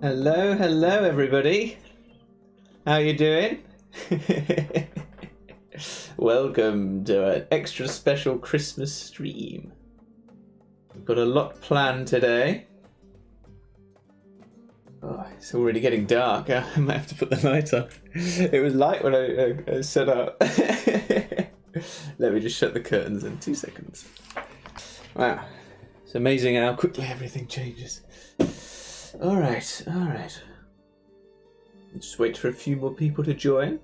Hello everybody. How you doing? Welcome to an extra special Christmas stream. We've got a lot planned today. Oh, it's already getting dark. I might have to put the light on. It was light when I set up. Let me just shut the curtains in 2 seconds. Wow. It's amazing how quickly everything changes. Alright. Just wait for a few more people to join.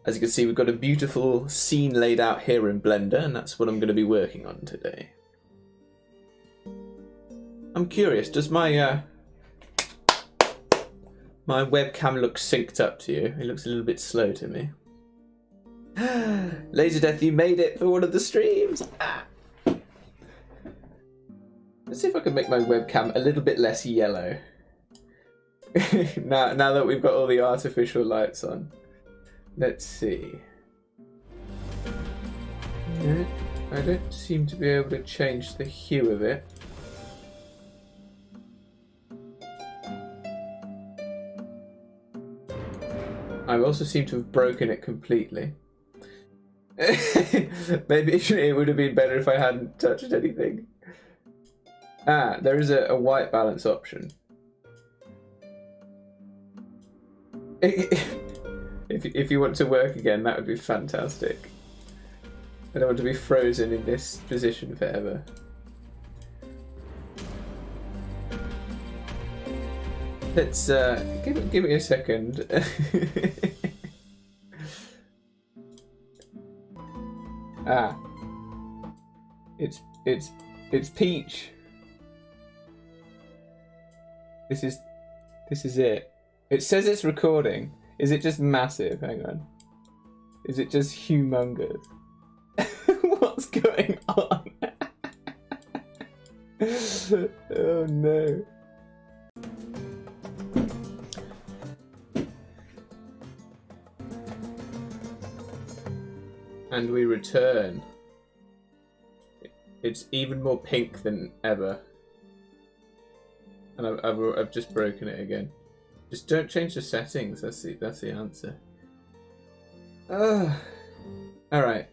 As you can see, we've got a beautiful scene laid out here in Blender, and that's what I'm going to be working on today. I'm curious, does my my webcam look synced up to you? It looks a little bit slow to me. Laserdeath, you made it for one of the streams! Let's see if I can make my webcam a little bit less yellow. now that we've got all the artificial lights on. Let's see. No, I don't seem to be able to change the hue of it. I also seem to have broken it completely. Maybe it would have been better if I hadn't touched anything. There is a white balance option. If you want to work again, that would be fantastic. I don't want to be frozen in this position forever. Let's give me a second. It's peach. This is it. It says it's recording. Is it just massive? Hang on. Is it just humongous? What's going on? Oh no. And we return. It's even more pink than ever. And I've just broken it again. Just don't change the settings. That's the answer. All right.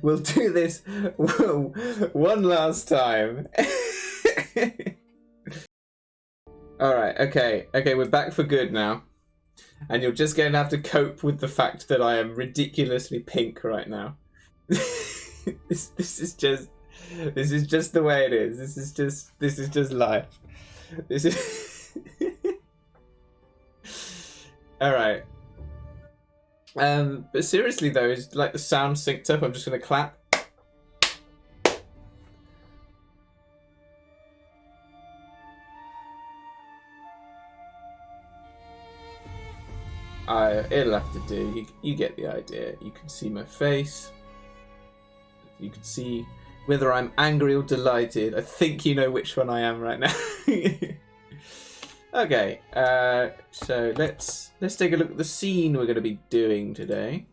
We'll do this one last time. All right. Okay. We're back for good now, and you're just going to have to cope with the fact that I am ridiculously pink right now. This is just the way it is. This is just life. This is all right. But seriously though, is like the sound synced up? I'm just gonna clap. It'll have to do. You get the idea. You can see my face. You can see whether I'm angry or delighted. I think you know which one I am right now. Okay, so let's take a look at the scene we're going to be doing today.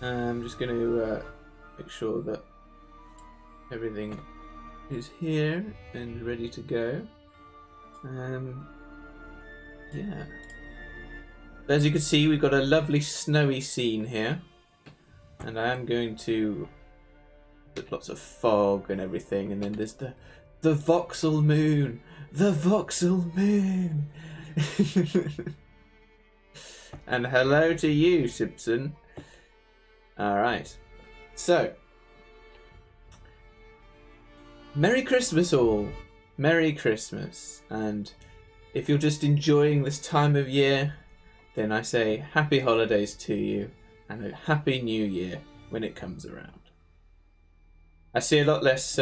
I'm just going to make sure that everything is here and ready to go. Yeah. As you can see, we've got a lovely snowy scene here, and I am going to put lots of fog and everything, and then there's the voxel moon. The voxel moon. And hello to you, Simpson. Alright. So. Merry Christmas all. Merry Christmas. And if you're just enjoying this time of year, then I say happy holidays to you and a happy new year when it comes around. I see a lot less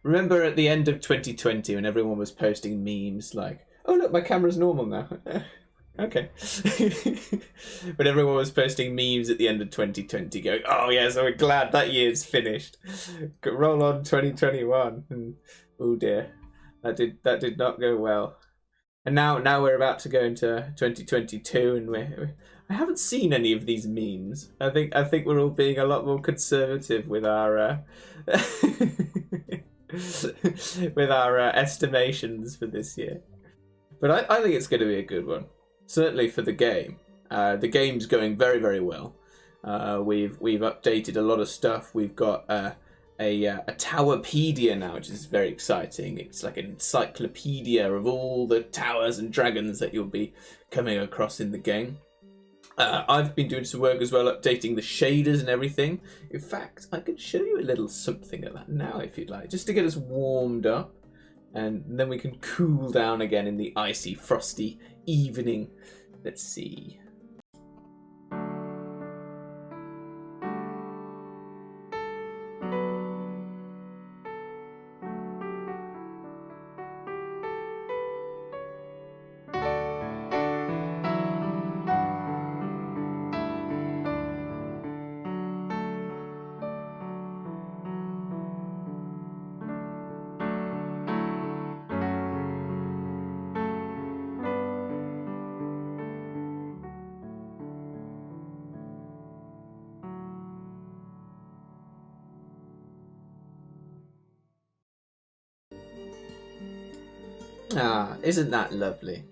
remember at the end of 2020 when everyone was posting memes like, oh look, my camera's normal now. Okay. When everyone was posting memes at the end of 2020 going, oh yeah, so we're glad that year's finished. Roll on 2021. And oh dear, that did not go well. And now we're about to go into 2022 and I haven't seen any of these memes. I think we're all being a lot more conservative with our with our estimations for this year. But I think it's going to be a good one, certainly for the game. The game's going very, very well. We've updated a lot of stuff. We've got a Towerpedia now, which is very exciting. It's like an encyclopedia of all the towers and dragons that you'll be coming across in the game. I've been doing some work as well, updating the shaders and everything. In fact, I could show you a little something of that now if you'd like, just to get us warmed up. And then we can cool down again in the icy, frosty evening. Let's see. Ah, isn't that lovely?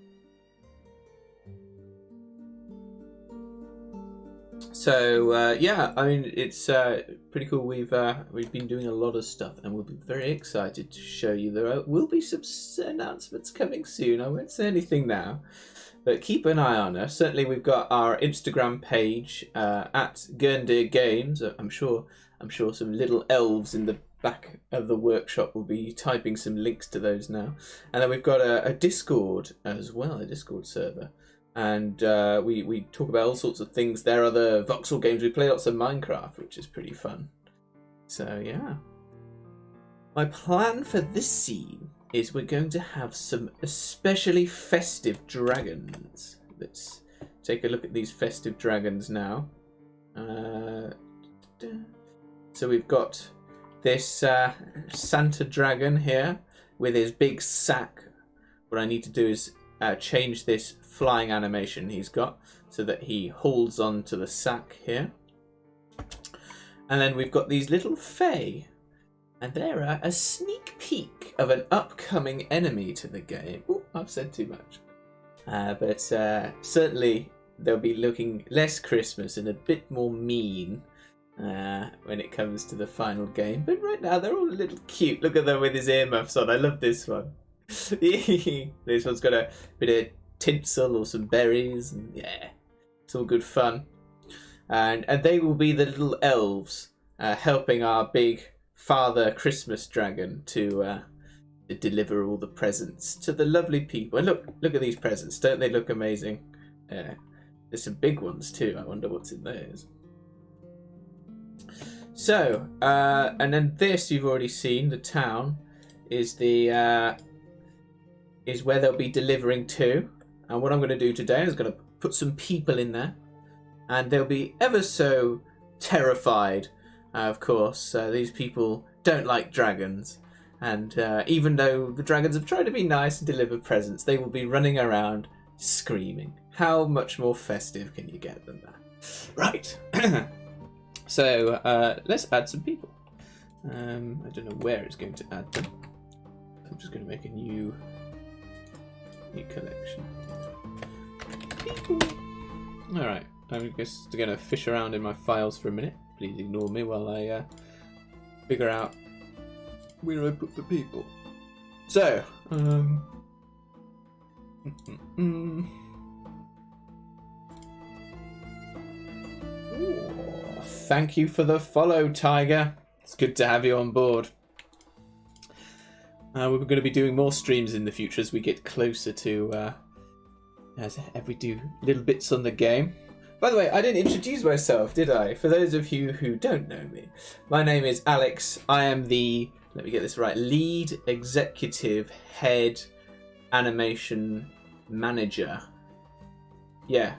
So yeah, I mean it's pretty cool. We've been doing a lot of stuff, and we'll be very excited to show you. There will be some announcements coming soon. I won't say anything now, but keep an eye on us. Certainly, we've got our Instagram page at Gönndyr Games. I'm sure some little elves in the back of the workshop will be typing some links to those now. And then we've got a Discord as well, a Discord server. And we talk about all sorts of things. There are the voxel games. We play lots of Minecraft, which is pretty fun. So yeah. My plan for this scene is we're going to have some especially festive dragons. Let's take a look at these festive dragons now. So we've got this Santa dragon here with his big sack. What I need to do is change this flying animation he's got so that he holds on to the sack here. And then we've got these little fae, and they're a sneak peek of an upcoming enemy to the game. Oh, I've said too much. But certainly they'll be looking less Christmas and a bit more mean when it comes to the final game. But right now they're all a little cute. Look at them with his earmuffs on. I love this one. This one's got a bit of tinsel or some berries, and yeah, it's all good fun. And they will be the little elves helping our big father Christmas dragon to deliver all the presents to the lovely people. And look at these presents. Don't they look amazing? There's some big ones too. I wonder what's in those. So, and then this you've already seen. The town is is where they'll be delivering to. And what I'm going to do today is going to put some people in there, and they'll be ever so terrified. Of course, these people don't like dragons, and even though the dragons have tried to be nice and deliver presents, they will be running around screaming. How much more festive can you get than that? Right. So let's add some people. I don't know where it's going to add them. I'm just going to make a new collection. People. All right. I'm just going to fish around in my files for a minute. Please ignore me while I figure out where I put the people. So, thank you for the follow, Tiger. It's good to have you on board. We're going to be doing more streams in the future as we get closer to as we do little bits on the game. By the way, I didn't introduce myself, did I? For those of you who don't know me, my name is Alex. I am the, let me get this right, lead executive head animation manager. Yeah,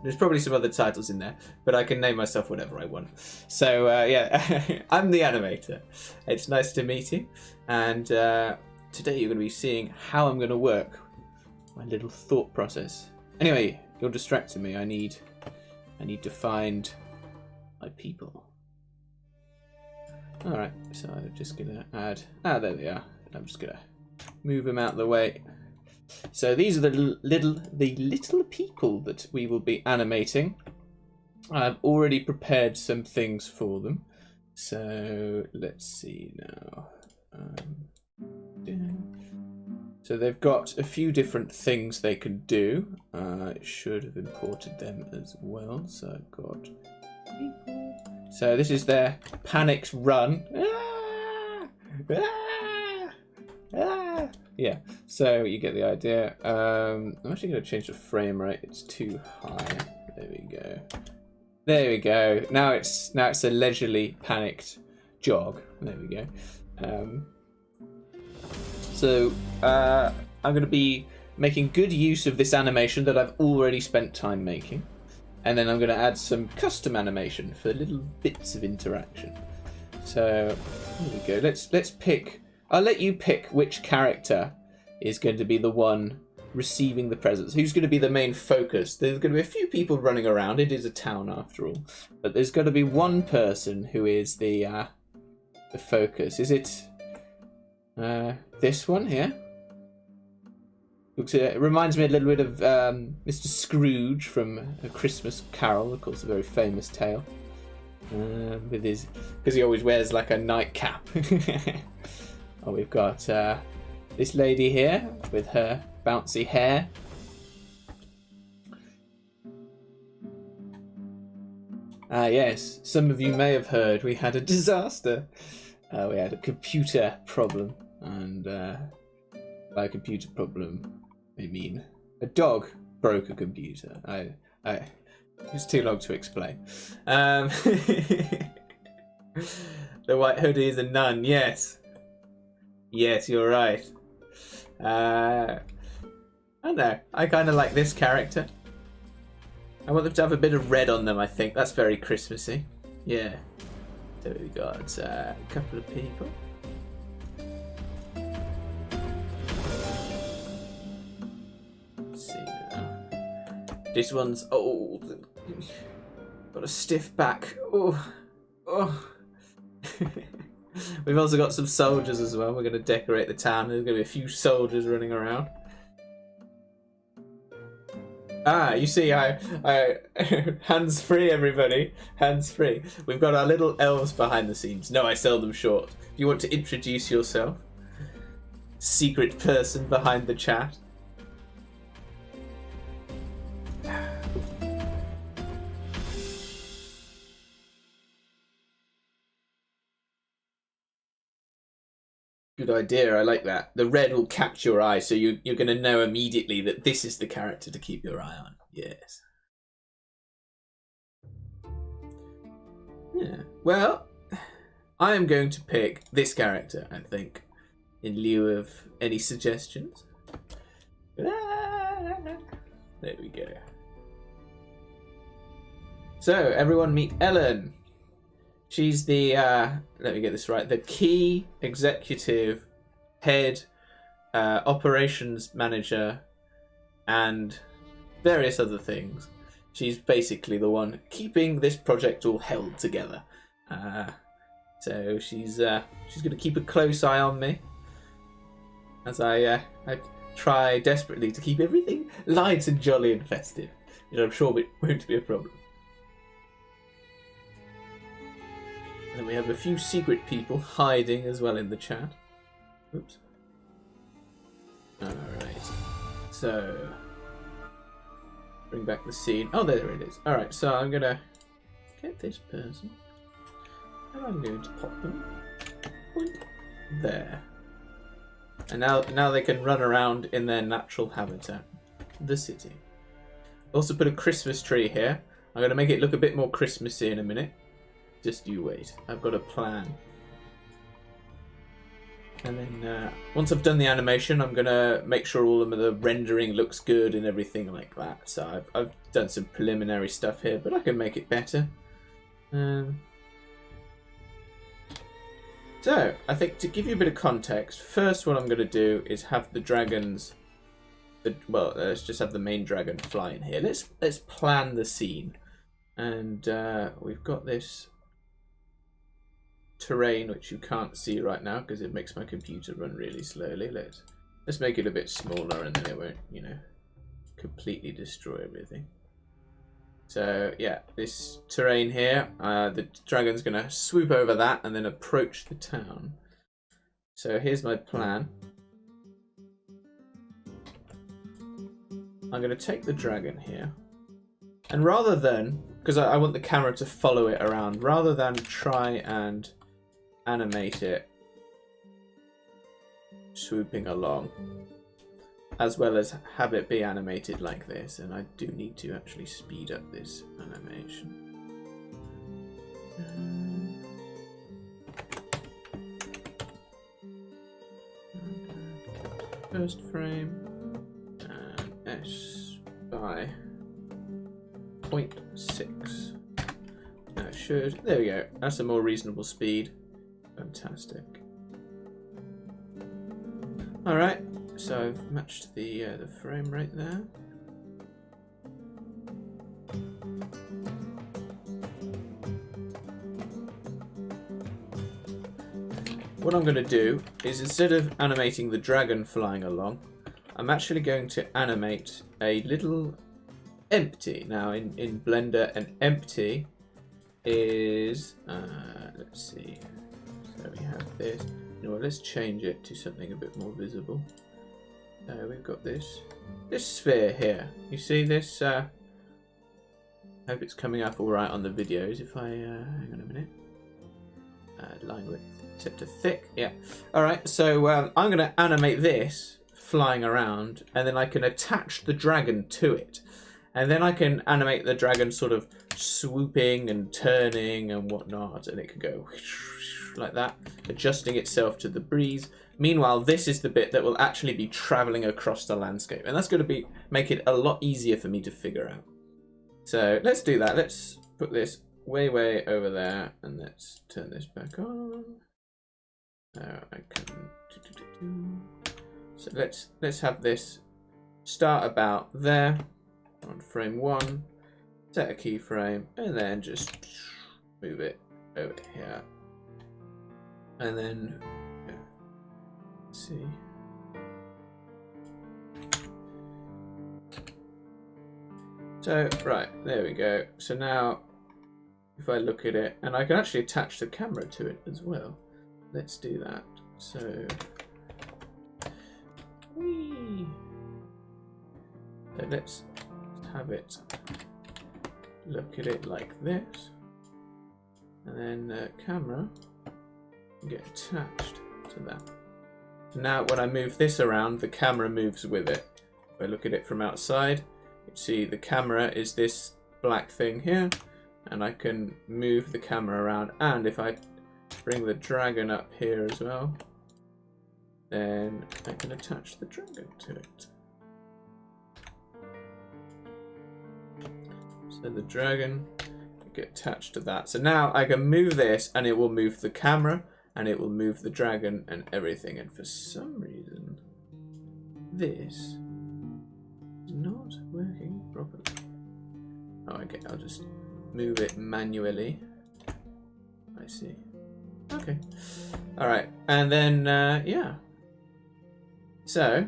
there's probably some other titles in there, but I can name myself whatever I want. So yeah, I'm the animator. It's nice to meet you. And today you're going to be seeing how I'm going to work. My little thought process. Anyway, you're distracting me. I need to find my people. All right, so I'm just gonna add. There they are. I'm just gonna move them out of the way. So these are the little people that we will be animating. I've already prepared some things for them. So let's see now. So they've got a few different things they can do. I should have imported them as well. So I've got people. So this is their panicked run. Ah! Ah! Ah! Yeah, so you get the idea. I'm actually going to change the frame rate. It's too high. There we go. There we go. Now it's a leisurely panicked jog. There we go. So I'm going to be making good use of this animation that I've already spent time making, and then I'm going to add some custom animation for little bits of interaction. So here we go. Let's pick. I'll let you pick which character is going to be the one receiving the presents. Who's going to be the main focus? There's going to be a few people running around. It is a town after all, but there's got to be one person who is the focus. Is it this one here? It reminds me a little bit of Mr. Scrooge from A Christmas Carol, of course, a very famous tale. With his, because he always wears like a nightcap. Oh, we've got this lady here with her bouncy hair. Yes, some of you may have heard we had a disaster. We had a computer problem, and by a computer problem, I mean a dog broke a computer. It's too long to explain. The white hoodie is a nun. Yes, you're right. I don't know. I kind of like this character. I want them to have a bit of red on them. I think that's very Christmassy. Yeah. So we got a couple of people. Let's see now. This one's old. Got a stiff back. Oh. We've also got some soldiers as well. We're going to decorate the town. There's going to be a few soldiers running around. You see, I hands free, everybody. Hands free. We've got our little elves behind the scenes. No, I sell them short. Do you want to introduce yourself? Secret person behind the chat. Good idea, I like that. The red will catch your eye, so you're going to know immediately that this is the character to keep your eye on. Yes. Yeah. Well, I am going to pick this character, I think, in lieu of any suggestions. There we go. So, everyone meet Ellen. She's the, let me get this right, the key executive head, operations manager, and various other things. She's basically the one keeping this project all held together. So she's going to keep a close eye on me as I try desperately to keep everything light and jolly and festive, which I'm sure won't be a problem. And we have a few secret people hiding as well in the chat. Oops. Alright. So, bring back the scene. Oh, there it is. Alright, so I'm going to get this person. And I'm going to pop them there. And now they can run around in their natural habitat, the city. Also put a Christmas tree here. I'm going to make it look a bit more Christmassy in a minute. Just you wait. I've got a plan. And then once I've done the animation, I'm going to make sure all of the rendering looks good and everything like that. So I've done some preliminary stuff here, but I can make it better. So, I think to give you a bit of context, first what I'm going to do is have the dragons... Well, let's just have the main dragon fly in here. Let's plan the scene. And we've got this terrain which you can't see right now because it makes my computer run really slowly. Let's make it a bit smaller, and then it won't, you know, completely destroy everything. So yeah, this terrain here, the dragon's gonna swoop over that and then approach the town. So here's my plan. I'm gonna take the dragon here, and rather than, because I want the camera to follow it around, rather than try and animate it swooping along, as well as have it be animated like this, and I do need to actually speed up this animation. First frame, and S by 0.6. That should, there we go, that's a more reasonable speed. Fantastic. Alright, so I've matched the frame rate there. What I'm going to do is, instead of animating the dragon flying along, I'm actually going to animate a little empty. Now in Blender, an empty is, let's see, so we have this. You know what, let's change it to something a bit more visible. We've got this sphere here. You see this? I hope it's coming up all right on the videos. If I hang on a minute, line width set to thick. Yeah. All right. So I'm going to animate this flying around, and then I can attach the dragon to it, and then I can animate the dragon sort of swooping and turning and whatnot, and it could go like that, adjusting itself to the breeze. Meanwhile, this is the bit that will actually be traveling across the landscape, and that's going to make it a lot easier for me to figure out. So let's do that. Let's put this way over there, and let's turn this back on. I can so let's have this start about there on frame 1, set a keyframe, and then just move it over here. And then, yeah, let's see. So, right, there we go. So now, if I look at it, and I can actually attach the camera to it as well. Let's do that. So, whee. So let's have it look at it like this. And then the camera get attached to that. So now when I move this around, the camera moves with it. If I look at it from outside, you see the camera is this black thing here, and I can move the camera around, and if I bring the dragon up here as well, then I can attach the dragon to it. So the dragon will get attached to that. So now I can move this, and it will move the camera, and it will move the dragon and everything. And for some reason, this is not working properly. Oh, okay, I'll just move it manually. I see. Okay. All right, and then yeah. So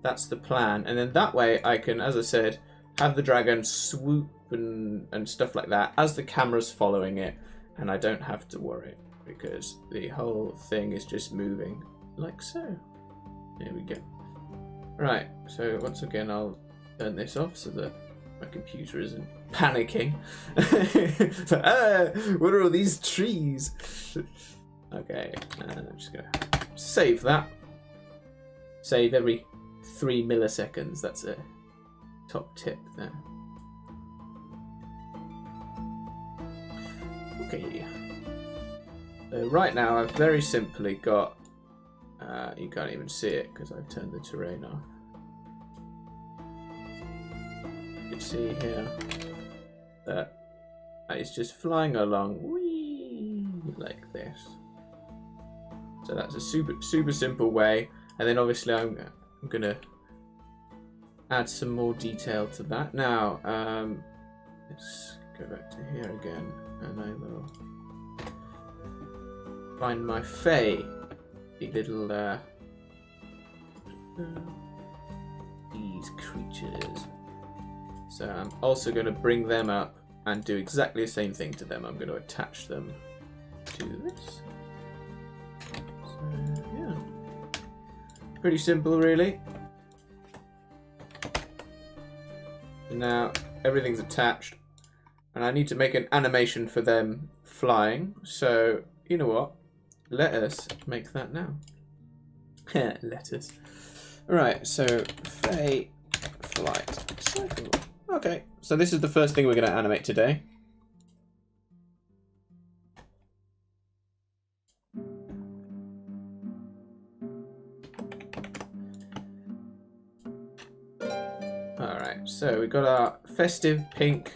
that's the plan, and then that way I can, as I said, have the dragon swoop and stuff like that as the camera's following it, and I don't have to worry because the whole thing is just moving like so. There we go. Right, so once again I'll turn this off so that my computer isn't panicking. So, what are all these trees? Okay, I'm just gonna save that. Save every 3 milliseconds. That's a top tip there. Okay. So right now I've very simply got, you can't even see it because I've turned the terrain off. You can see here that it's just flying along, whee, like this. So that's a super simple way, and then obviously I'm gonna add some more detail to that. Now let's go back to here again, and I will find my Fae. The little these creatures. So I'm also going to bring them up and do exactly the same thing to them. I'm going to attach them to this. So yeah, pretty simple really. Now everything's attached, and I need to make an animation for them flying. So you know what? Let us make that now. Let us. Right, so Fae flight cycle. Okay, so this is the first thing we're going to animate today. Alright, so we've got our festive pink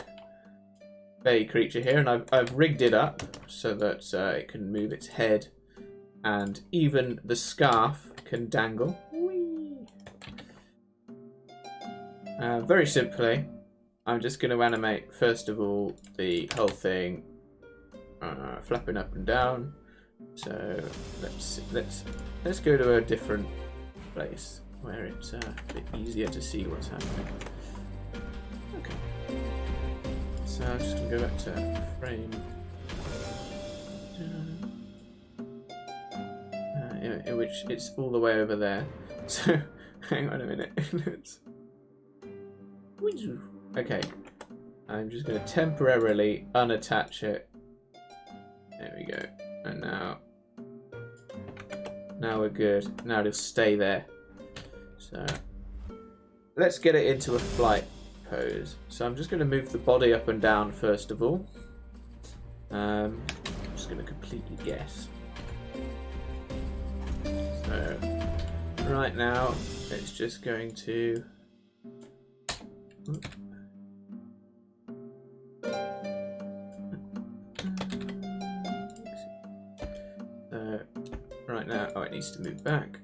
Fae creature here, and I've rigged it up so that it can move its head, and even the scarf can dangle. Whee! Very simply, I'm just going to animate first of all the whole thing flapping up and down. So let's go to a different place where it's a bit easier to see what's happening. Okay. So I'm just going to go back to frame. In which it's all the way over there. So hang on a minute. Okay. I'm just going to temporarily unattach it. There we go. And now we're good. Now it'll stay there. So let's get it into a flight pose. So I'm just going to move the body up and down first of all. I'm just going to completely guess. So right now it's just going to right now, oh, it needs to move back.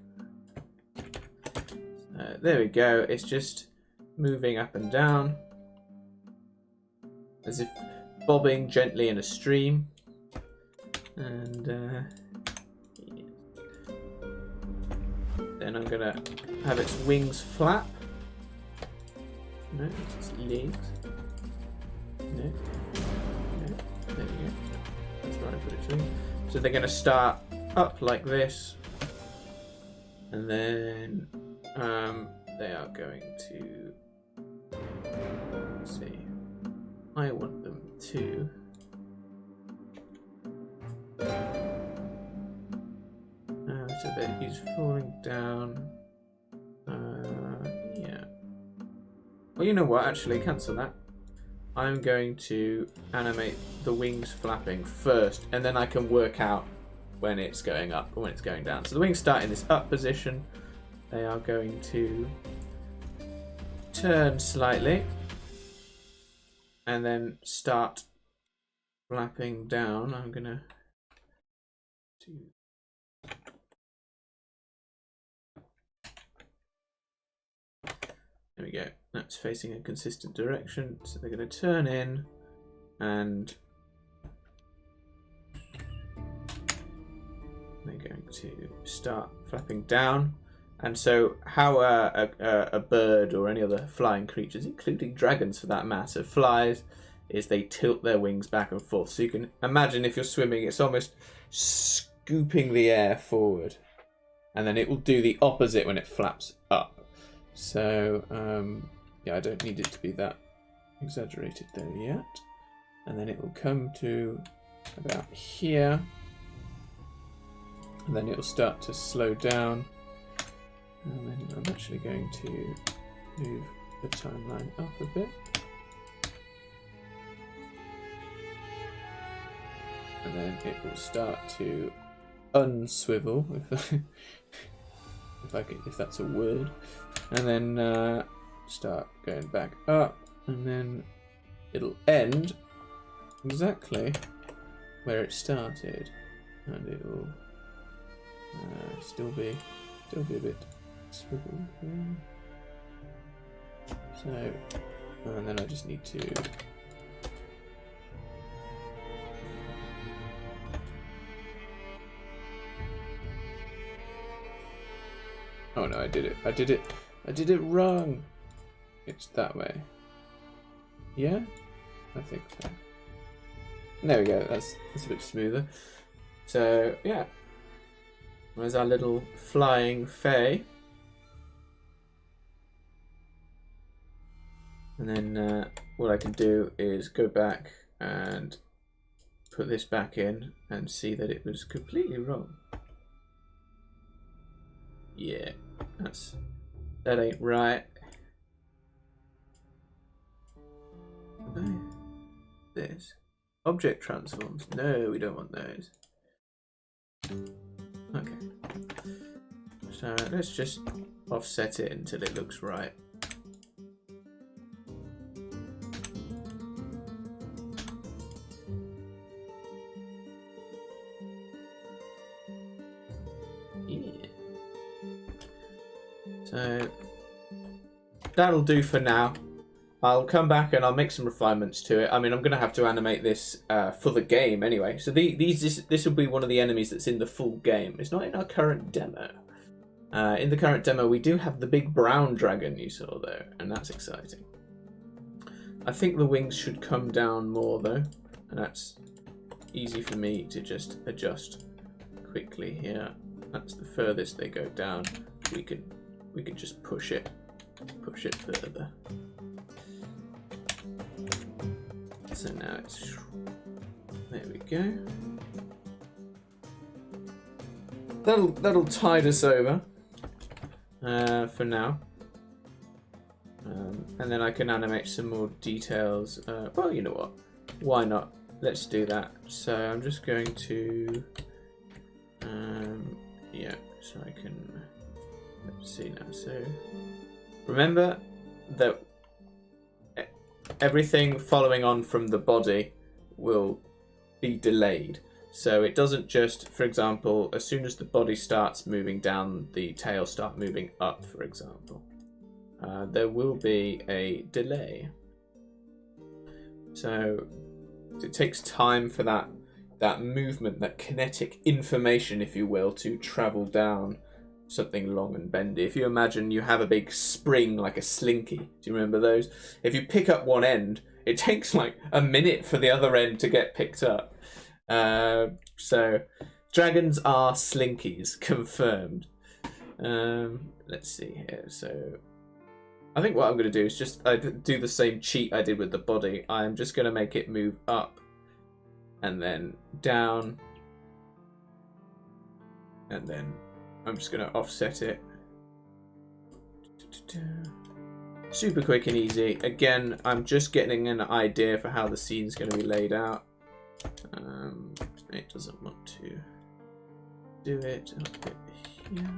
There we go. It's just moving up and down as if bobbing gently in a stream. And then I'm gonna have its wings flap. No, it's legs. No. There we go. That's where I put its wings. So they're gonna start up like this, and then they are going to, let's see, I want them to so that he's falling down. Yeah. Well, you know what? Actually, cancel that. I'm going to animate the wings flapping first, and then I can work out when it's going up or when it's going down. So the wings start in this up position. They are going to turn slightly and then start flapping down. I'm gonna do. There we go. That's facing a consistent direction. So they're going to turn in and they're going to start flapping down. And so how a bird or any other flying creatures, including dragons for that matter, flies is they tilt their wings back and forth. So you can imagine if you're swimming, it's almost scooping the air forward. And then it will do the opposite when it flaps up. So, yeah, I don't need it to be that exaggerated there yet. And then it will come to about here. And then it will start to slow down. And then I'm actually going to move the timeline up a bit. And then it will start to unswivel, if that's a word. And then start going back up. And then it'll end exactly where it started. And it will still be a bit swiveled here. So, and then I just need to no, I did it wrong. It's that way. Yeah? I think so. There we go, that's a bit smoother. So, yeah. There's our little flying fae. And then what I can do is go back and put this back in and see that it was completely wrong. Yeah, that ain't right. This. Object transforms. No, we don't want those. Okay. So let's just offset it until it looks right. Yeah. So that'll do for now. I'll come back and I'll make some refinements to it. I mean, I'm going to have to animate this for the game anyway. So this will be one of the enemies that's in the full game. It's not in our current demo. In the current demo, we do have the big brown dragon you saw though, and that's exciting. I think the wings should come down more though, and that's easy for me to just adjust quickly here. That's the furthest they go down. We can just push it further. So now it's, there we go. That'll tide us over for now, and then I can animate some more details. Well, you know what? Why not? Let's do that. So I'm just going to, yeah. So I can. Let's see now. So remember that everything following on from the body will be delayed. So it doesn't just, for example, as soon as the body starts moving down, the tail start moving up, for example. There will be a delay. So it takes time for that movement, that kinetic information, if you will, to travel down something long and bendy. If you imagine you have a big spring like a slinky, do you remember those? If you pick up one end, it takes like a minute for the other end to get picked up. So dragons are slinkies, confirmed. Let's see here. So I think what I'm going to do is just do the same cheat I did with the body. I'm just going to make it move up and then down, and then I'm just going to offset it. Super quick and easy. Again, I'm just getting an idea for how the scene's going to be laid out. It doesn't want to do it up here.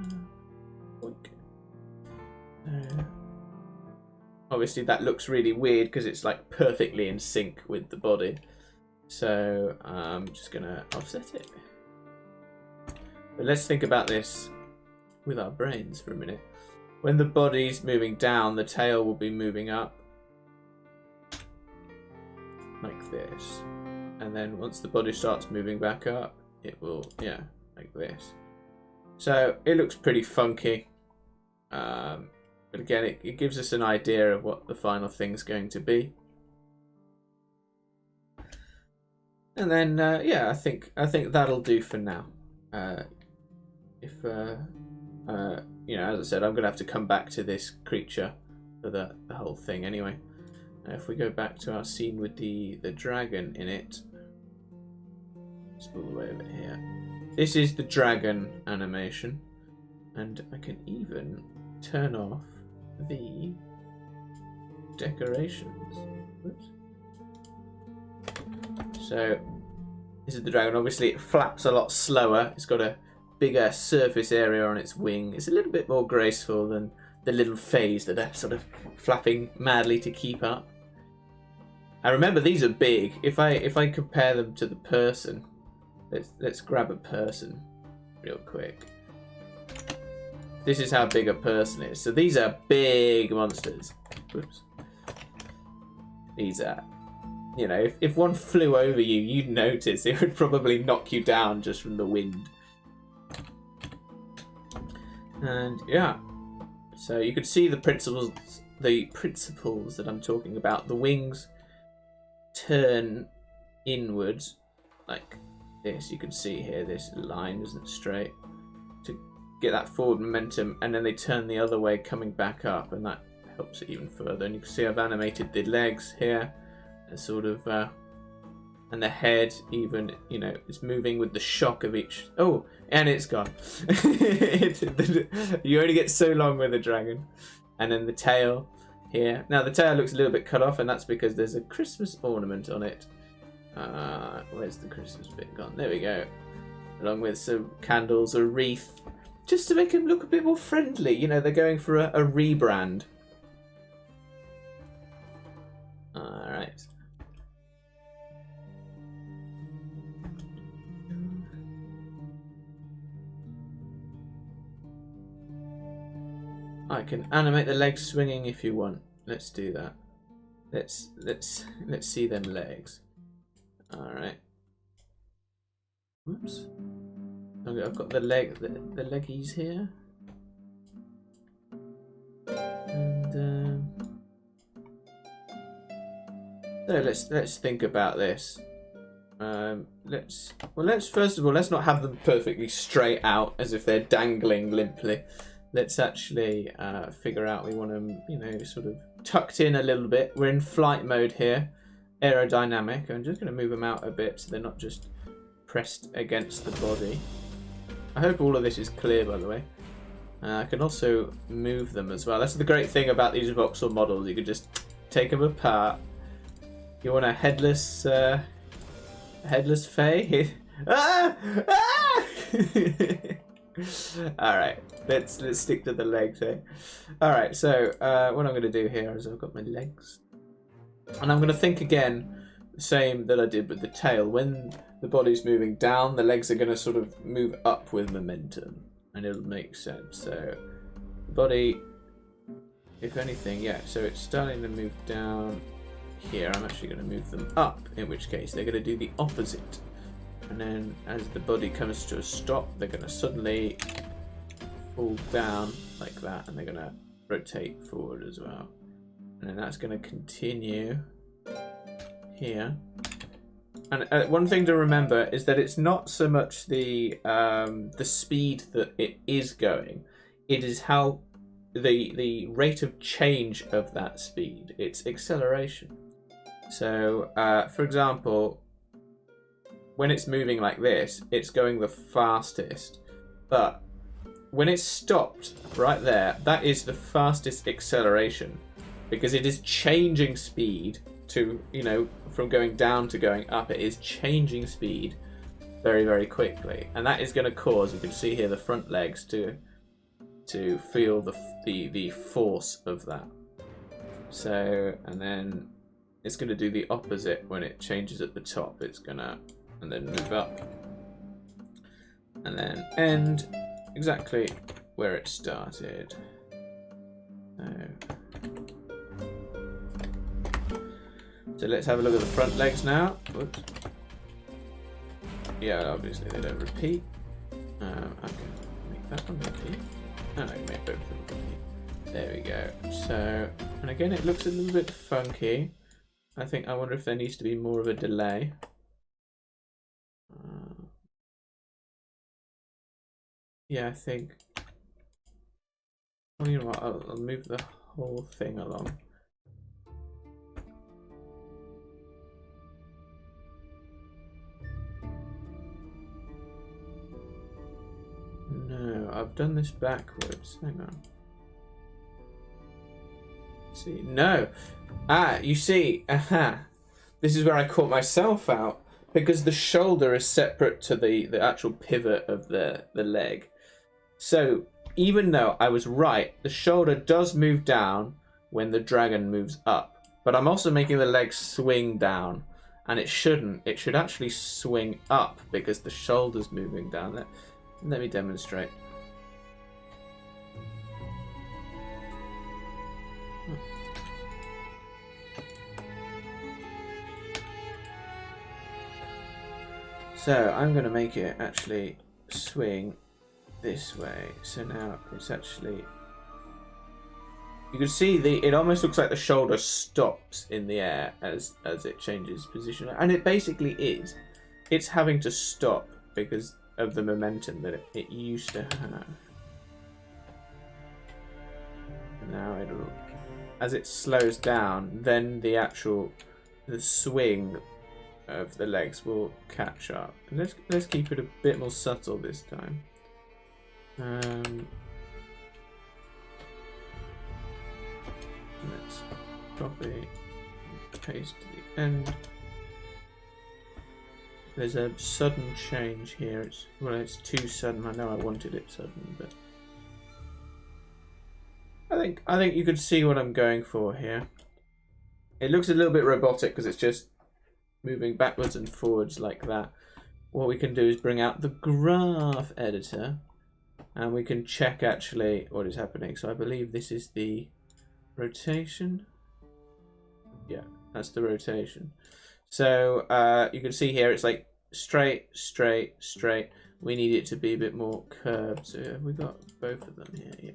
Obviously that looks really weird because it's like perfectly in sync with the body. So I'm just going to offset it. But let's think about this with our brains for a minute. When the body's moving down, the tail will be moving up like this, and then once the body starts moving back up, it will, yeah, like this. So it looks pretty funky, but again, it gives us an idea of what the final thing's going to be. And then yeah, I think that'll do for now. You know, as I said, I'm going to have to come back to this creature for the whole thing anyway. If we go back to our scene with the dragon in it, it's all the way over here. This is the dragon animation, and I can even turn off the decorations. Oops. So this is the dragon. Obviously it flaps a lot slower. It's got a bigger surface area on its wing. It's a little bit more graceful than the little fays that are sort of flapping madly to keep up. I remember these are big. If I compare them to the person, let's grab a person real quick. This is how big a person is. So these are big monsters. Whoops. These are, you know, if one flew over you, you'd notice. It would probably knock you down just from the wind. And yeah, So you could see the principles that I'm talking about. The wings turn inwards like this. You can see here this line isn't straight to get that forward momentum, and then they turn the other way coming back up, and that helps it even further. And you can see I've animated the legs here, and sort of and the head even, you know, it's moving with the shock of each. Oh, and it's gone. You only get so long with a dragon. And then the tail here. Now the tail looks a little bit cut off, and that's because there's a Christmas ornament on it. Where's the Christmas bit gone? There we go. Along with some candles, a wreath, just to make him look a bit more friendly. You know, they're going for a rebrand. Alright. I can animate the legs swinging if you want. Let's do that. Let's see them legs. All right. Whoops. I've got the leggies here. And so let's think about this. Let's first of all, let's not have them perfectly straight out as if they're dangling limply. Let's actually figure out we want them, you know, sort of tucked in a little bit. We're in flight mode here, aerodynamic. I'm just going to move them out a bit so they're not just pressed against the body. I hope all of this is clear, by the way. I can also move them as well. That's the great thing about these voxel models. You can just take them apart. You want a headless Fae? Ah! Ah! Alright, let's stick to the legs here. Alright, so what I'm going to do here is I've got my legs. And I'm going to think again the same that I did with the tail. When the body's moving down, the legs are going to sort of move up with momentum. And it'll make sense. So, the body, if anything, yeah, so it's starting to move down here. I'm actually going to move them up, in which case they're going to do the opposite. And then as the body comes to a stop, they're going to suddenly fall down like that, and they're going to rotate forward as well. And then that's going to continue here. And one thing to remember is that it's not so much the speed that it is going, it is how the rate of change of that speed, its acceleration. So, for example, when it's moving like this, it's going the fastest. But when it's stopped right there, that is the fastest acceleration, because it is changing speed to, you know, from going down to going up. It is changing speed very, very quickly. And that is going to cause, you can see here, the front legs to feel the force of that. So, and then it's going to do the opposite when it changes at the top. It's going to, and then move up, and then end exactly where it started. So let's have a look at the front legs now. Whoops. Yeah, obviously they don't repeat. I can make that one repeat, and I can make both of them repeat. There we go. So, and again, it looks a little bit funky. I wonder if there needs to be more of a delay. Yeah, I think. Well, you know what? I'll move the whole thing along. No, I've done this backwards. Hang on. Let's see, no. You see. Aha. This is where I caught myself out. Because the shoulder is separate to the actual pivot of the leg. So even though I was right, the shoulder does move down when the dragon moves up. But I'm also making the leg swing down. And it shouldn't. It should actually swing up because the shoulder's moving down. Let me demonstrate. So I'm going to make it actually swing this way. So now it's actually You can see it almost looks like the shoulder stops in the air as it changes position, and it basically is. It's having to stop because of the momentum that it used to have. Now it'll, as it slows down, then the swing of the legs will catch up. And let's keep it a bit more subtle this time. Let's copy, paste to the end. There's a sudden change here. It's too sudden. I know I wanted it sudden, but I think you could see what I'm going for here. It looks a little bit robotic because it's just moving backwards and forwards like that. What we can do is bring out the graph editor, and we can check actually what is happening. So I believe this is the rotation. Yeah, that's the rotation. So you can see here it's like straight, straight, straight. We need it to be a bit more curved. So have we got both of them here? Yeah.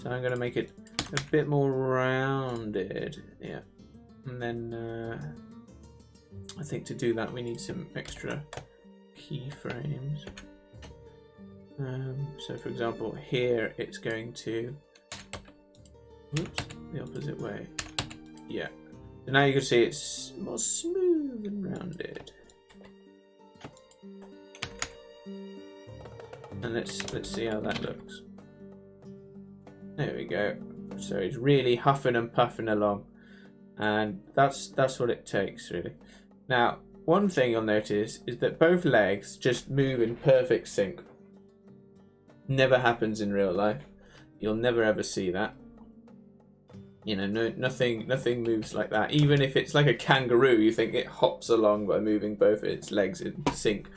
So I'm going to make it a bit more rounded. Yeah. And then I think to do that we need some extra keyframes. So for example here it's going to, whoops, the opposite way. Yeah. So now you can see it's more smooth and rounded. And let's see how that looks. There we go. So it's really huffing and puffing along, and that's what it takes really. Now, one thing you'll notice is that both legs just move in perfect sync. Never happens in real life. You'll never ever see that. You know, nothing moves like that. Even if it's like a kangaroo, you think it hops along by moving both its legs in sync.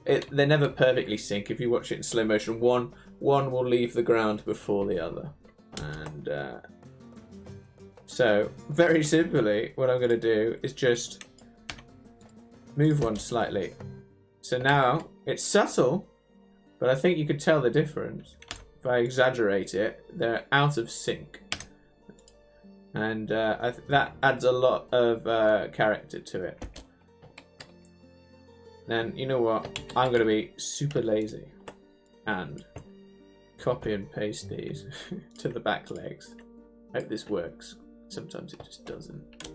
They're never perfectly sync. If you watch it in slow motion, one will leave the ground before the other. And so, very simply, what I'm going to do is just move one slightly. So now, it's subtle, but I think you could tell the difference. If I exaggerate it, they're out of sync. And that adds a lot of character to it. Then, you know what? I'm going to be super lazy and copy and paste these to the back legs. Hope this works. Sometimes it just doesn't.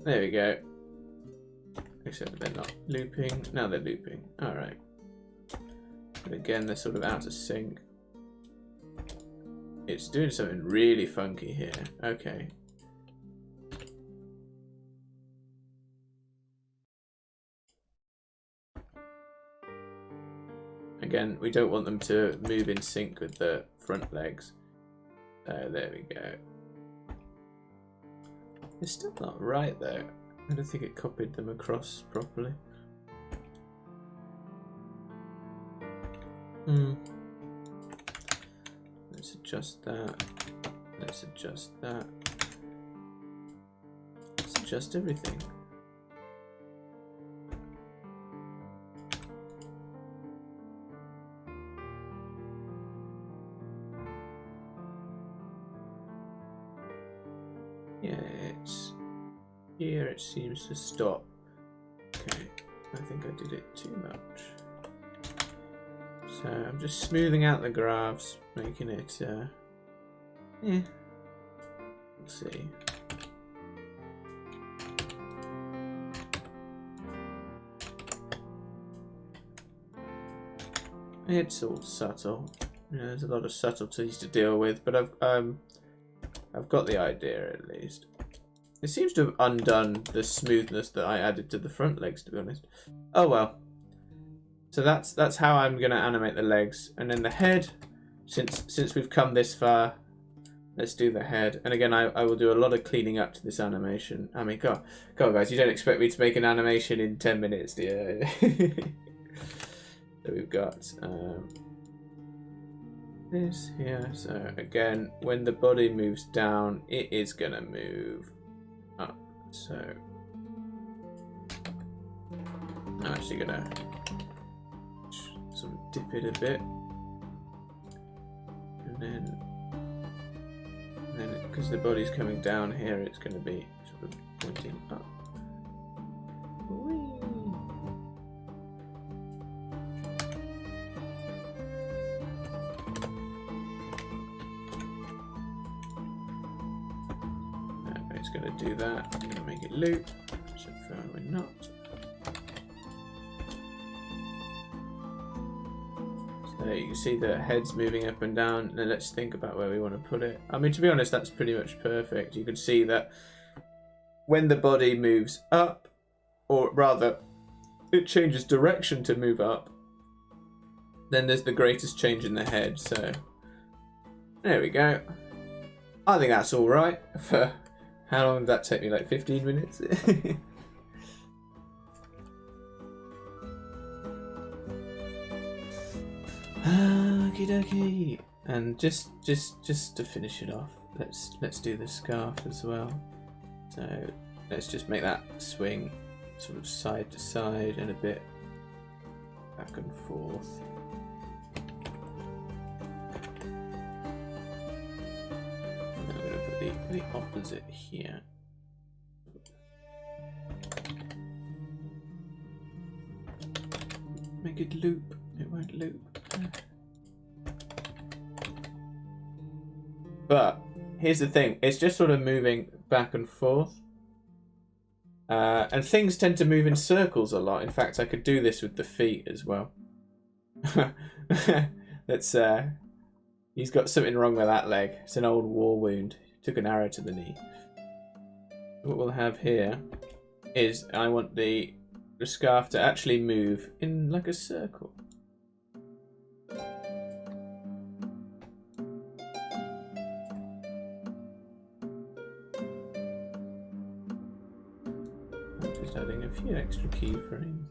There we go. Except they're not looping. Now they're looping. Alright. But again, they're sort of out of sync. It's doing something really funky here. Okay. Again, we don't want them to move in sync with the front legs. So there we go. It's still not right though. I don't think it copied them across properly. Let's adjust that. Let's adjust that. Let's adjust everything. Yeah, it's here it seems to stop. Okay, I think I did it too much. So I'm just smoothing out the graphs, making it, yeah, we'll see. It's all subtle. You know, there's a lot of subtleties to deal with, but I've got the idea at least. It seems to have undone the smoothness that I added to the front legs, to be honest. Oh well. So that's how I'm going to animate the legs. And then the head, since we've come this far, let's do the head. And again, I will do a lot of cleaning up to this animation. I mean, God guys, you don't expect me to make an animation in 10 minutes, do you? So we've got this here. So again, when the body moves down, it is going to move up. So I'm actually going to sort of dip it a bit, and then because the body's coming down here, it's going to be sort of pointing up. Whee! It's going to do that. I'm going to make it loop. So far we're not. So you can see the head's moving up and down. Now let's think about where we want to put it. I mean, to be honest, that's pretty much perfect. You can see that when the body moves up, or rather, it changes direction to move up, then there's the greatest change in the head. So there we go. I think that's all right for. How long did that take me? Like 15 minutes? Okie dokie. And just to finish it off, let's do the scarf as well. So let's just make that swing sort of side to side and a bit back and forth. The opposite here. Make it loop. It won't loop. But here's the thing. It's just sort of moving back and forth. And things tend to move in circles a lot. In fact, I could do this with the feet as well. That's he's got something wrong with that leg. It's an old war wound. Took an arrow to the knee. What we'll have here is I want the scarf to actually move in like a circle. I'm just adding a few extra keyframes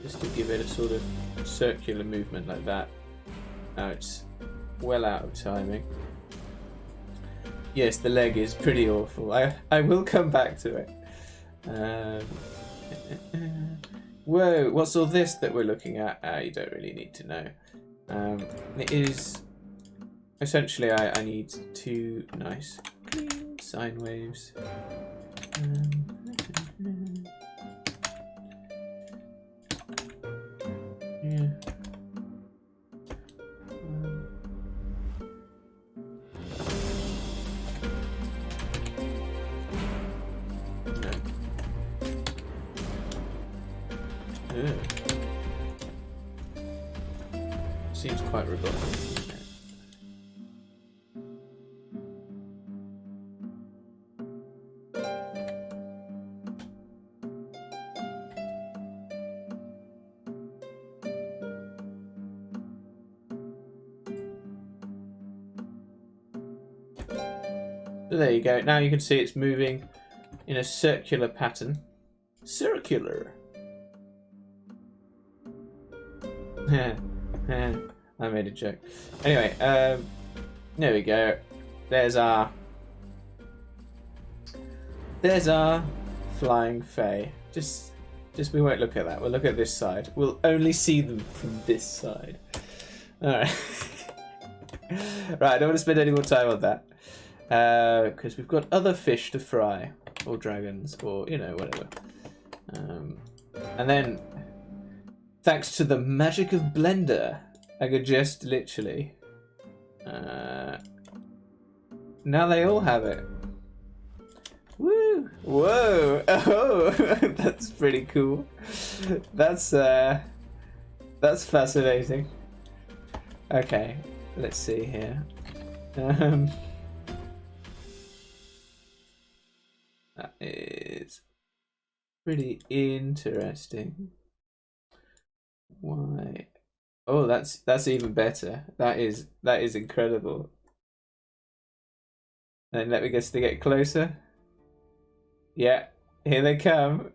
just to give it a sort of circular movement like that. Now it's well out of timing. Yes, the leg is pretty awful. I will come back to it. Whoa, what's all this that we're looking at? You don't really need to know. It is... Essentially, I need two nice clean sine waves. Yeah. Seems quite robotic, doesn't it? So there you go. Now you can see it's moving in a circular pattern. Circular. I made a joke. Anyway, there we go. There's our flying fae. Just we won't look at that. We'll look at this side. We'll only see them from this side. All right. Right. I don't want to spend any more time on that because we've got other fish to fry, or dragons, or whatever. And then, thanks to the magic of Blender, I could just literally... now they all have it. Woo! Whoa! Oh, that's pretty cool. That's fascinating. Okay, let's see here. That is pretty interesting. Why? Oh, that's even better. That is incredible. And let me guess, to get closer. Yeah, here they come.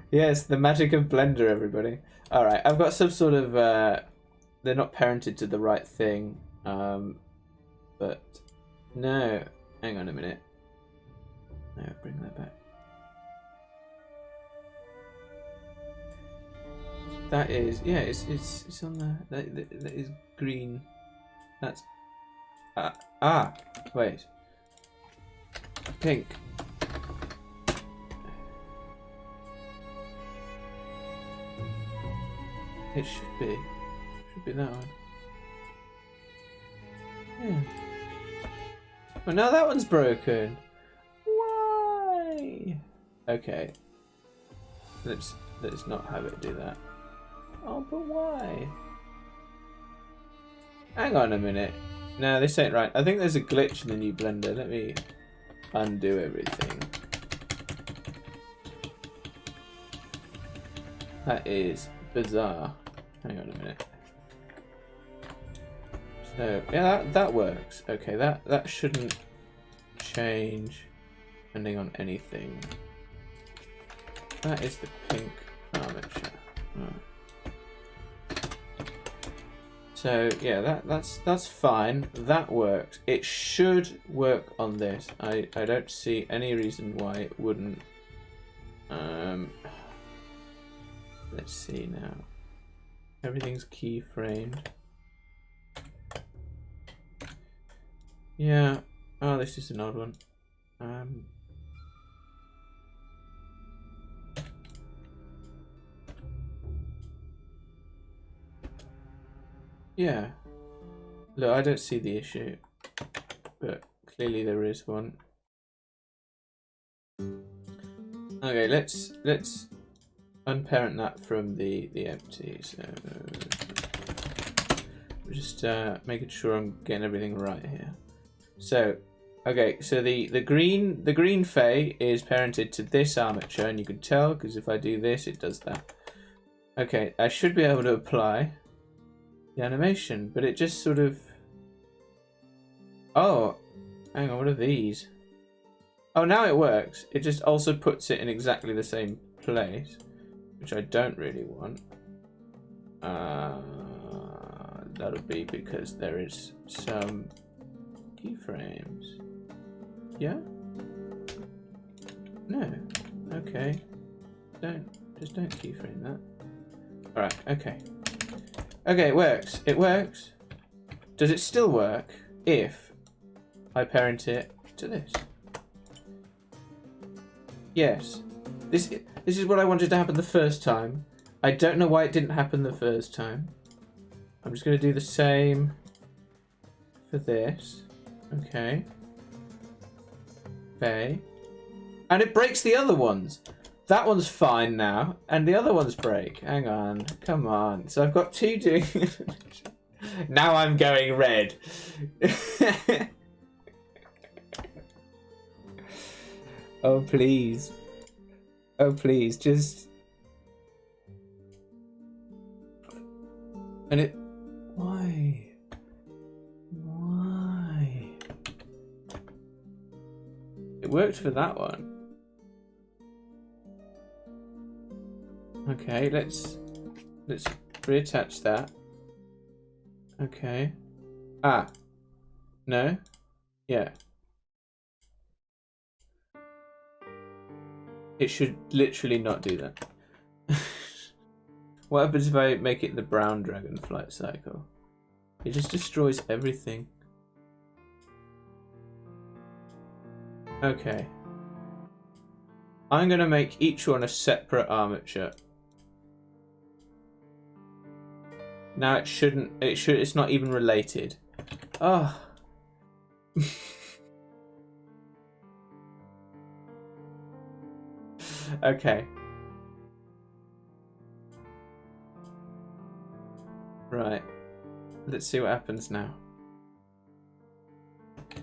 Yes, the magic of Blender, everybody. All right, I've got some sort of. They're not parented to the right thing. But no, hang on a minute. No, bring that back. That is, yeah, it's on the, that is green. That's wait. Pink. It should be. Should be that one. Yeah. Well, now that one's broken. Why? Okay. Let's not have it do that. Oh, but why? Hang on a minute. No, this ain't right. I think there's a glitch in the new Blender. Let me undo everything. That is bizarre. Hang on a minute. So yeah, that works. Okay, that shouldn't change depending on anything. That is the pink armature. Right. So yeah, that's fine. That works. It should work on this. I don't see any reason why it wouldn't. Let's see now. Everything's keyframed. Yeah. Oh, this is an odd one. Yeah. Look, I don't see the issue, but clearly there is one. Okay, let's unparent that from the empty. So we're just making sure I'm getting everything right here. So okay, so the green Fey is parented to this armature, and you can tell because if I do this, it does that. Okay, I should be able to apply the animation, but it just sort of... Oh, hang on, what are these? Oh, now it works. It just also puts it in exactly the same place, which I don't really want. That'll be because there is some keyframes. Yeah? No. Okay. Just don't keyframe that. Alright, okay. Okay, it works. It works. Does it still work if I parent it to this? Yes. This is what I wanted to happen the first time. I don't know why it didn't happen the first time. I'm just going to do the same for this. Okay. Okay. And it breaks the other ones. That one's fine now, and the other ones break. Hang on, come on. So I've got two doing... Now I'm going red. Oh, please. Oh, please, just... And it... Why? Why? It worked for that one. Okay, let's reattach that. Okay. Ah. No? Yeah. It should literally not do that. What happens if I make it the brown dragon flight cycle? It just destroys everything. Okay. I'm gonna make each one a separate armature. Now it shouldn't. It's not even related. Oh. Okay. Right. Let's see what happens now.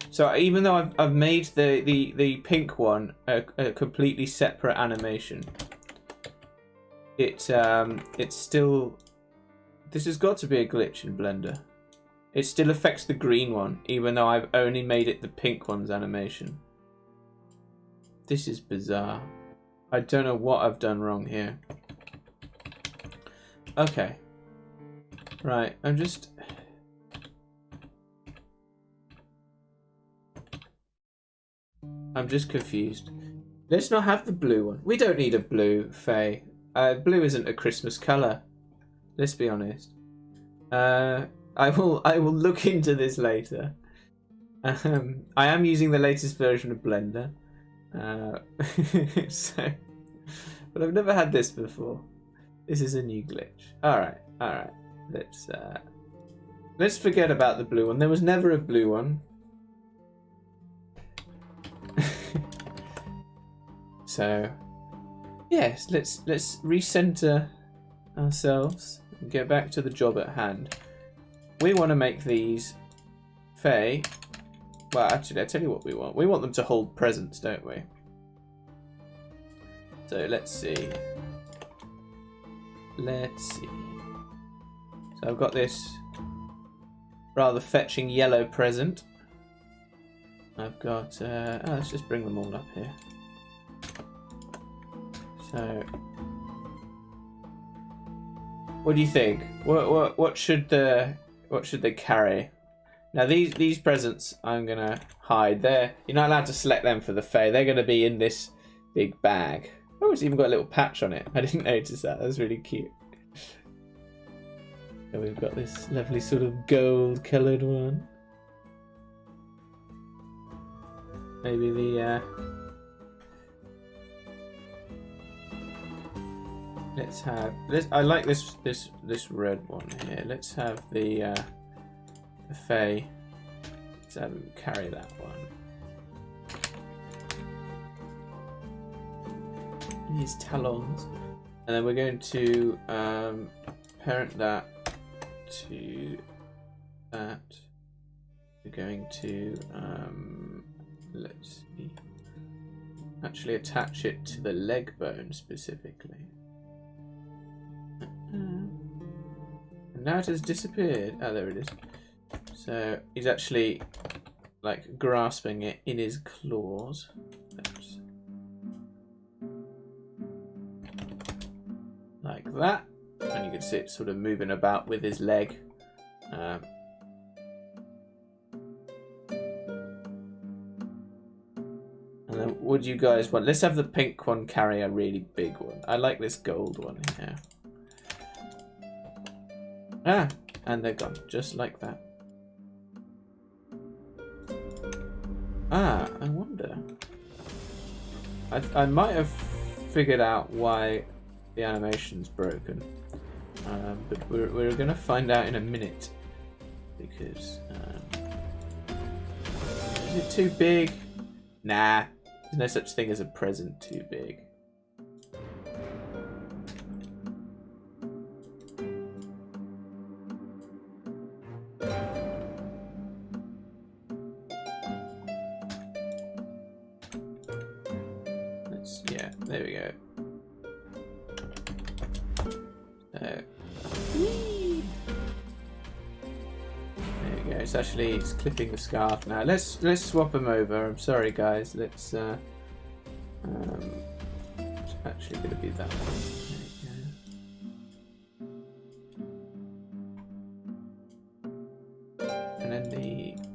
So even though I've made the pink one a completely separate animation, it's still... This has got to be a glitch in Blender. It still affects the green one, even though I've only made it the pink one's animation. This is bizarre. I don't know what I've done wrong here. Okay. Right, I'm just confused. Let's not have the blue one. We don't need a blue, Faye. Blue isn't a Christmas colour. Let's be honest. I will look into this later. I am using the latest version of Blender, so, but I've never had this before. This is a new glitch. All right. Let's forget about the blue one. There was never a blue one. So, yes, let's recenter ourselves and get back to the job at hand. We want to make these Fae. Well, actually, I tell you what we want. We want them to hold presents, don't we? So let's see. So I've got this rather fetching yellow present. I've got. Let's just bring them all up here. So, what do you think? What should they carry? Now these presents I'm gonna hide. You're not allowed to select them for the Fae. They're gonna be in this big bag. Oh, it's even got a little patch on it. I didn't notice that. That was really cute. So we've got this lovely sort of gold coloured one. Maybe the I like this red one here. Let's have the Fae. Let's have him carry that one. These talons, and then we're going to parent that to that. We're going to let's see, actually attach it to the leg bone specifically. And now it has disappeared. Oh, there it is. So he's actually like grasping it in his claws. Oops. Like that. And you can see it sort of moving about with his leg. And then what do you guys want? Let's have the pink one carry a really big one. I like this gold one here. Ah, and they're gone, just like that. Ah, I wonder. I might have figured out why the animation's broken, but we're gonna find out in a minute because is it too big? Nah, there's no such thing as a present too big. There we go. So, there we go. It's clipping the scarf now. Let's swap them over. I'm sorry, guys. It's actually going to be that one. There we go. And then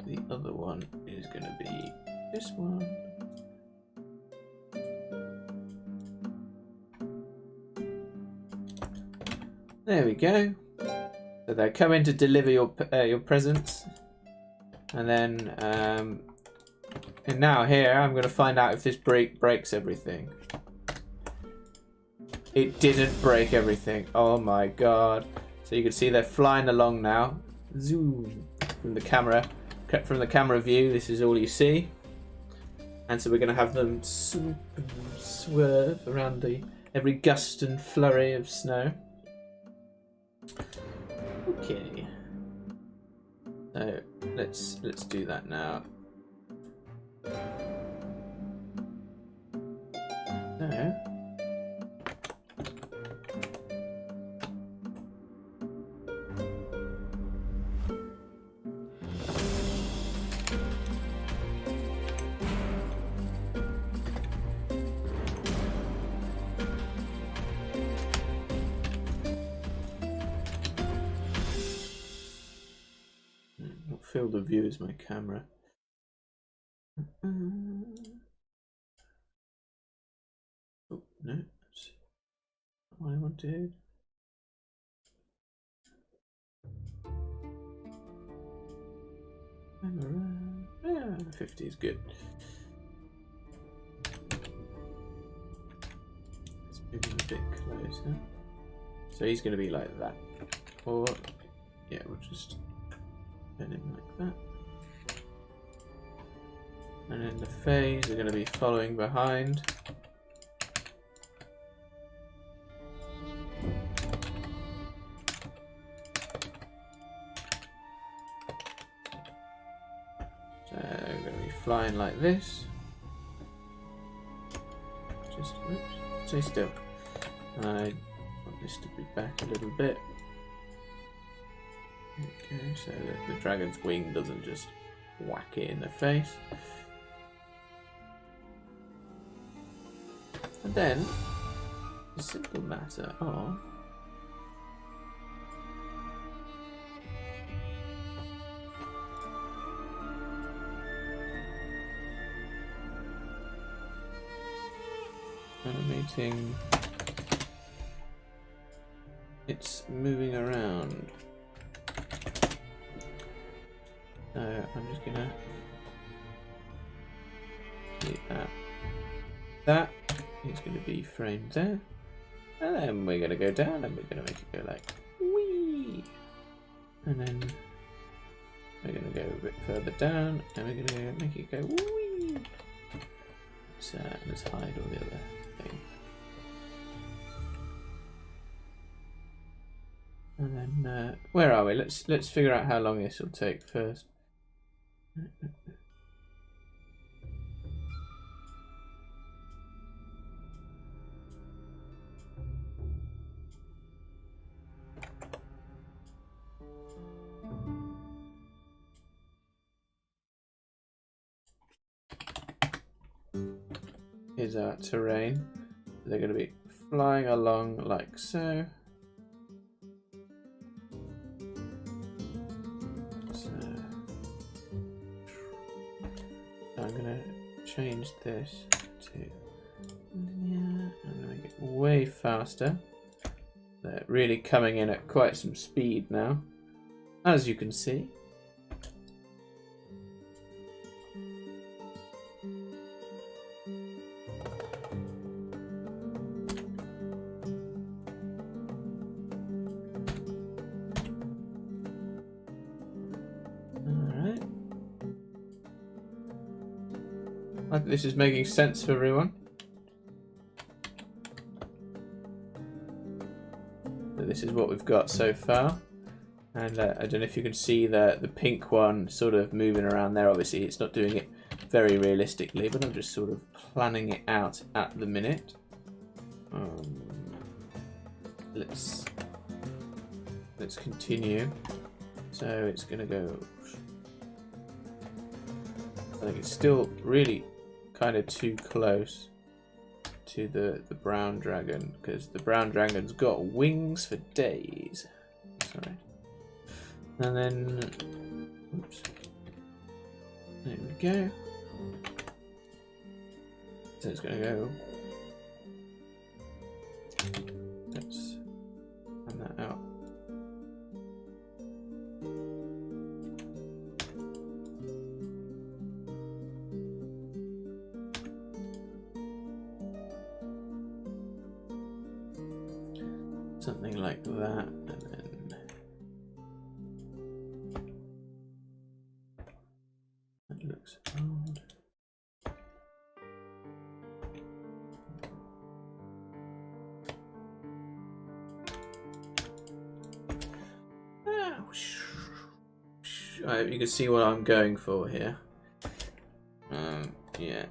the other one is going to be this one. There we go. So they're coming to deliver your presents, and then and now here I'm going to find out if this breaks everything. It didn't break everything. Oh my god! So you can see they're flying along now. Zoom from the camera view. This is all you see, and so we're going to have them swoop and swerve around every gust and flurry of snow. Okay, so let's do that now. So, what field of view is my camera? Oh no, that's not what I wanted. Yeah, 50 is good. Let's move him a bit closer. So he's going to be like that. Or, yeah, we'll just turn him like that. And then the phase are going to be following behind. So we're going to be flying like this. Just, oops, stay still. I want this to be back a little bit. Okay, so that the dragon's wing doesn't just whack it in the face. And then, the simple matter of animating it's moving around. So I'm just gonna do that. That is going to be framed there, and then we're going to go down and we're going to make it go like wee, and then we're going to go a bit further down and we're going to make it go wee. So let's hide all the other things, and then where are we? Let's figure out how long this will take first. Here's our terrain. They're going to be flying along like so. I'm going to change this to, I'm going to make it way faster. They're really coming in at quite some speed now, as you can see. I think this is making sense for everyone. So this is what we've got so far, and I don't know if you can see the pink one sort of moving around there. Obviously it's not doing it very realistically, but I'm just sort of planning it out at the minute. Let's continue. So it's going to go, I think it's still really kind of too close to the brown dragon, because the brown dragon's got wings for days. Sorry. And then, oops. There we go. So it's going to go. Let's run that out. Something like that, and then that looks odd. I hope you can see what I'm going for here. Yeah.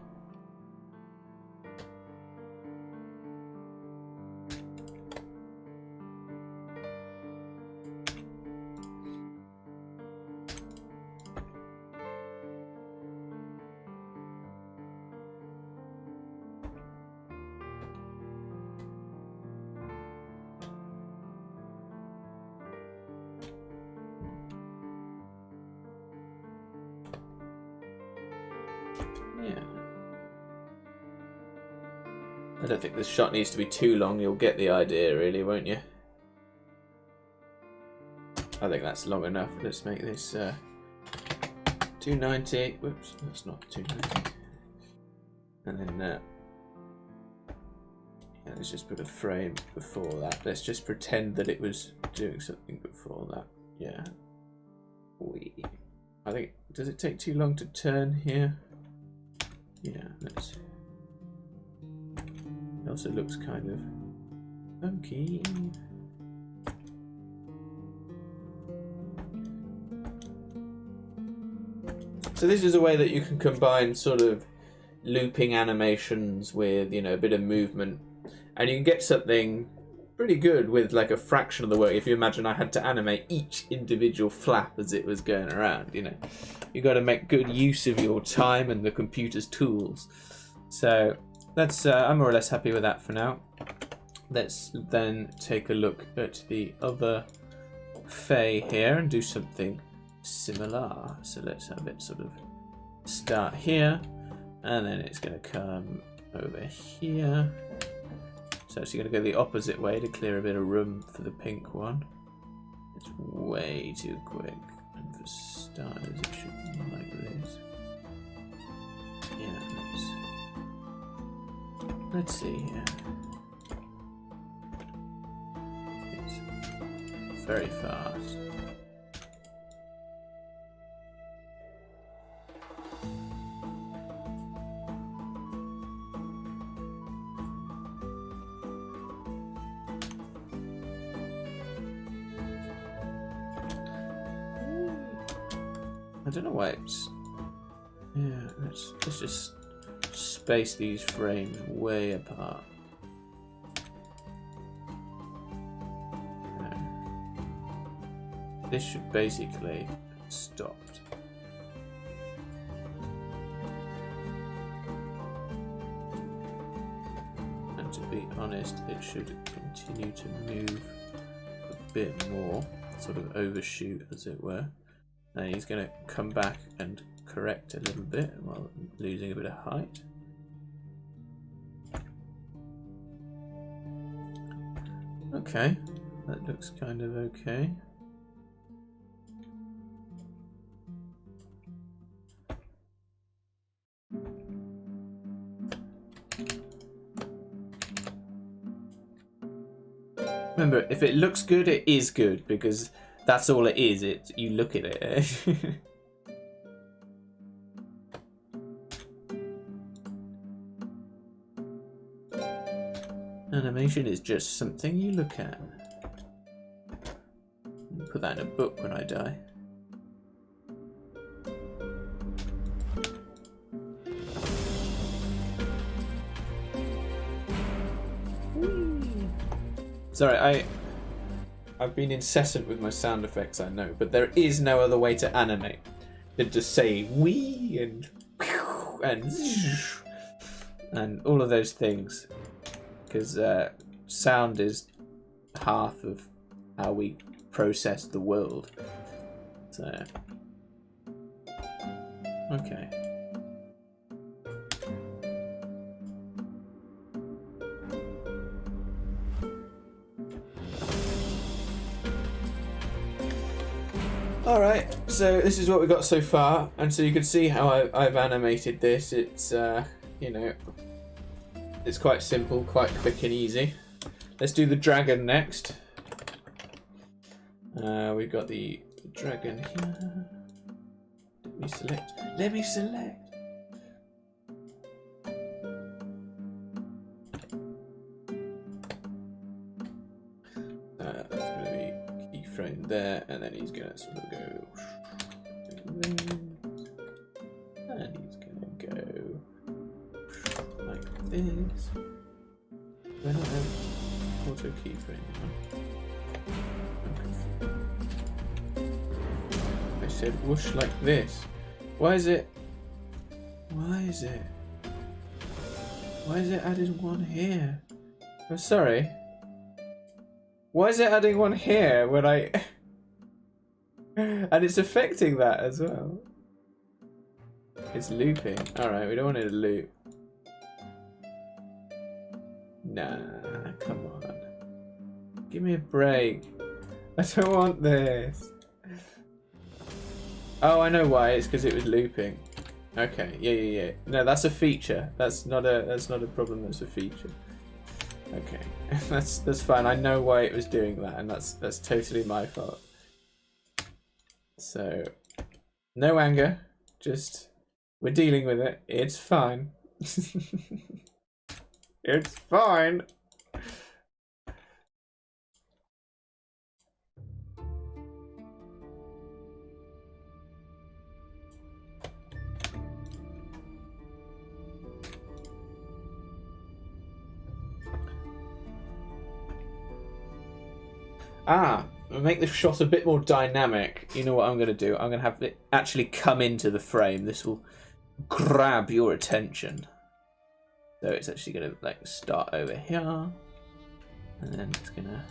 Yeah. I don't think this shot needs to be too long. You'll get the idea, really, won't you? I think that's long enough. Let's make this 290. Whoops, that's not 290. And then yeah, let's just put a frame before that. Let's just pretend that it was doing something before that. Yeah. I think, does it take too long to turn here? Yeah, let's. It also looks kind of funky. So this is a way that you can combine sort of looping animations with, you know, a bit of movement, and you can get something pretty good with like a fraction of the work. If you imagine I had to animate each individual flap as it was going around, you know, you got to make good use of your time and the computer's tools. So that's I'm more or less happy with that for now. Let's then take a look at the other Fae here and do something similar. So let's have it sort of start here, and then it's going to come over here. So it's going to go the opposite way to clear a bit of room for the pink one. It's way too quick, and for starters it should be like this. Yeah, let's see here. It's very fast. I don't know why it's. Yeah, let's just space these frames way apart. This should basically stop. And to be honest, it should continue to move a bit more, sort of overshoot as it were. And he's going to come back and correct a little bit while losing a bit of height. Okay, that looks kind of okay. Remember, if it looks good, it is good, because that's all it is. You look at it. Animation is just something you look at. I'll put that in a book when I die. Sorry, I've been incessant with my sound effects, I know, but there is no other way to animate than to say wee and all of those things, because sound is half of how we process the world. So, okay. Alright, so this is what we got so far, and so you can see how I've animated this. It's, you know, it's quite simple, quite quick and easy. Let's do the dragon next. We've got the dragon here. Let me select. Let me select. That's going to be keyframe there, and then he's going to sort of go. And he's going to go like this. Do I not have auto keyframe? I said whoosh like this. Why is it? Why is it? Why is it adding one here? I'm sorry. Why is it adding one here when I... And it's affecting that as well. It's looping. Alright, we don't want it to loop. Nah, come on. Give me a break. I don't want this. Oh, I know why. It's because it was looping. Okay, yeah. No, that's a feature. That's not a problem. That's a feature. Okay, that's fine. I know why it was doing that, and that's totally my fault. So, no anger. Just we're dealing with it. It's fine. It's fine. Make the shot a bit more dynamic. You know what I'm going to do? I'm going to have it actually come into the frame. This will grab your attention. So it's actually going to like start over here, and then it's going to.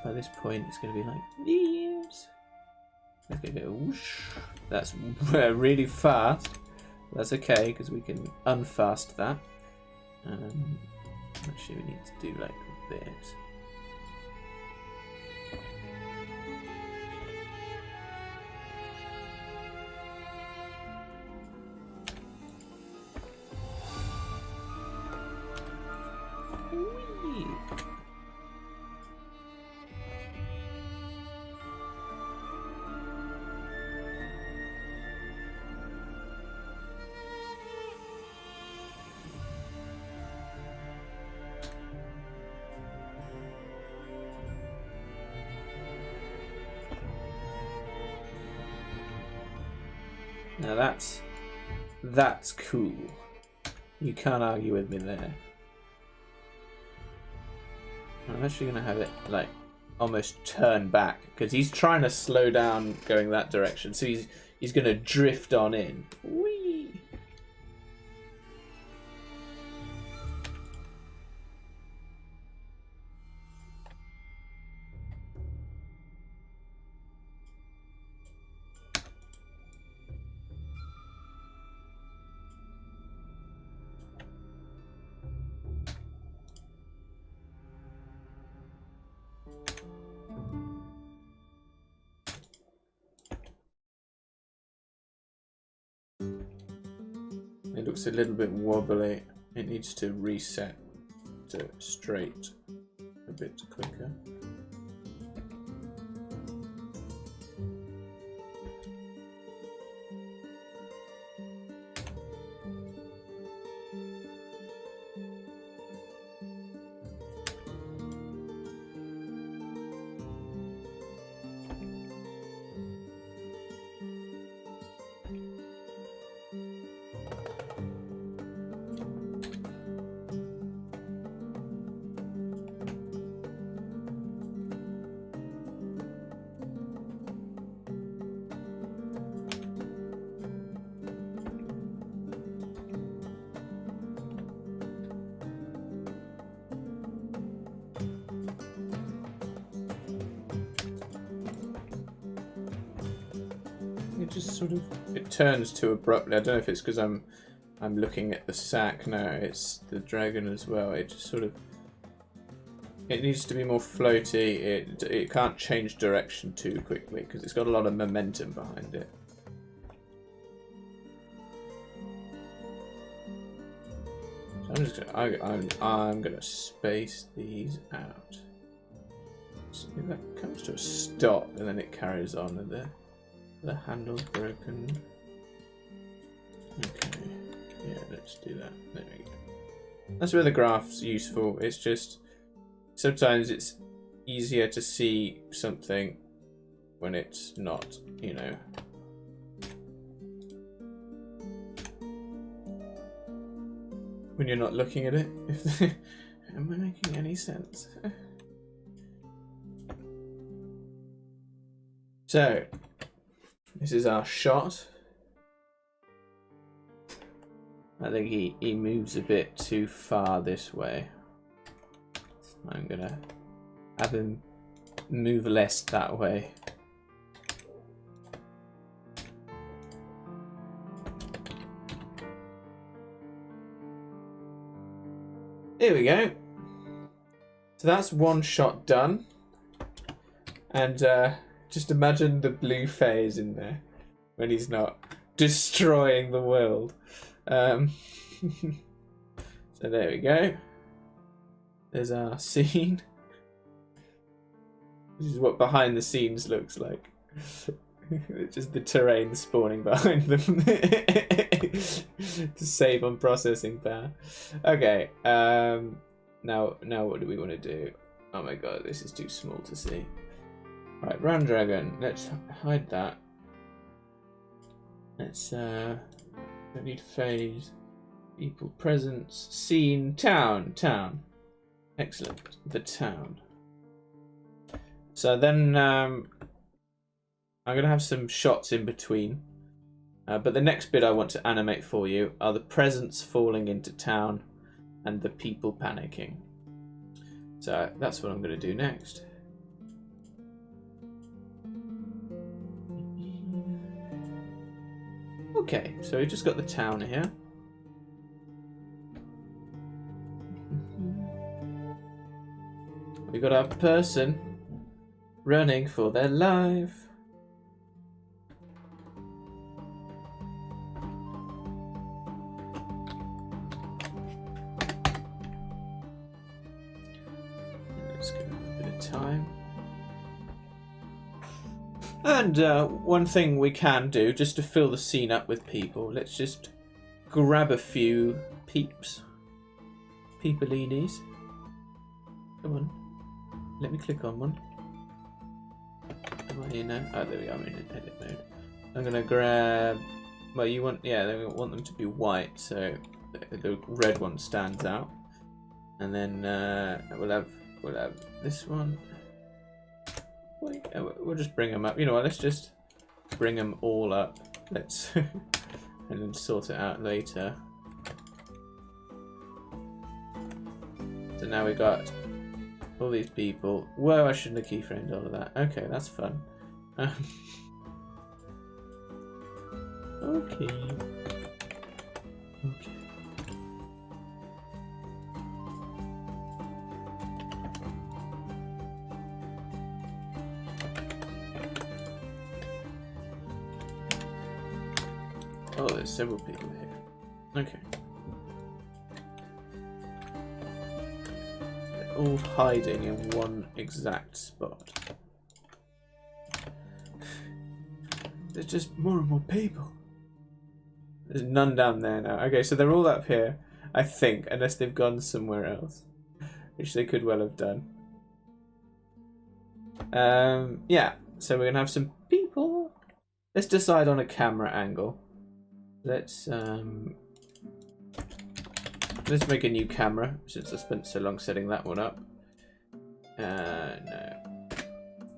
By this point, it's going to be like this. It's going to go whoosh. That's really fast. That's okay because we can unfast that. Actually, we need to do like this. Now that's cool. You can't argue with me there. I'm actually gonna have it like almost turn back because he's trying to slow down going that direction. So he's gonna drift on in. Whee! It looks a little bit wobbly. It needs to reset to straight a bit quicker. It just sort of it turns too abruptly. I don't know if it's because I'm looking at the sack now. It's the dragon as well. It just sort of it needs to be more floaty. It can't change direction too quickly because it's got a lot of momentum behind it. So I'm just I'm gonna space these out. So that comes to a stop and then it carries on and the handle's broken. Okay, yeah, let's do that. There we go. That's where the graph's useful. It's just sometimes it's easier to see something when it's not, you know. When you're not looking at it. Am I making any sense? So, this is our shot. I think he moves a bit too far this way. I'm gonna have him move less that way. Here we go. So that's one shot done. And Just imagine the blue phase in there when he's not destroying the world. So there we go. There's our scene. This is what behind the scenes looks like. It's just the terrain spawning behind them to save on processing power. Okay. Now what do we want to do? Oh my god, this is too small to see. Right, Round Dragon. Let's hide that. Let's don't need phase. People, presence, scene, town. Excellent. The town. So then I'm going to have some shots in between. But the next bit I want to animate for you are the presents falling into town and the people panicking. So that's what I'm going to do next. Okay, so we've just got the town here. We got our person running for their life. Let's give it a bit of time. And one thing we can do, just to fill the scene up with people, let's just grab a few peeps. Peepalinis. Come on. Let me click on one. Am I here now? Oh, there we go. I'm in edit mode. I'm going to grab... Well, you want... Yeah, we want them to be white, so the red one stands out. And then we'll have this one. Wait, we'll just bring them up. You know what? Let's just bring them all up. Let's and then sort it out later. So now we got all these people. Whoa! I shouldn't have keyframed all of that. Okay, that's fun. Okay. Oh, there's several people here. Okay. They're all hiding in one exact spot. There's just more and more people. There's none down there now. Okay, so they're all up here, I think, unless they've gone somewhere else. Which they could well have done. Yeah, so we're going to have some people. Let's decide on a camera angle. Let's make a new camera since I spent so long setting that one up. No,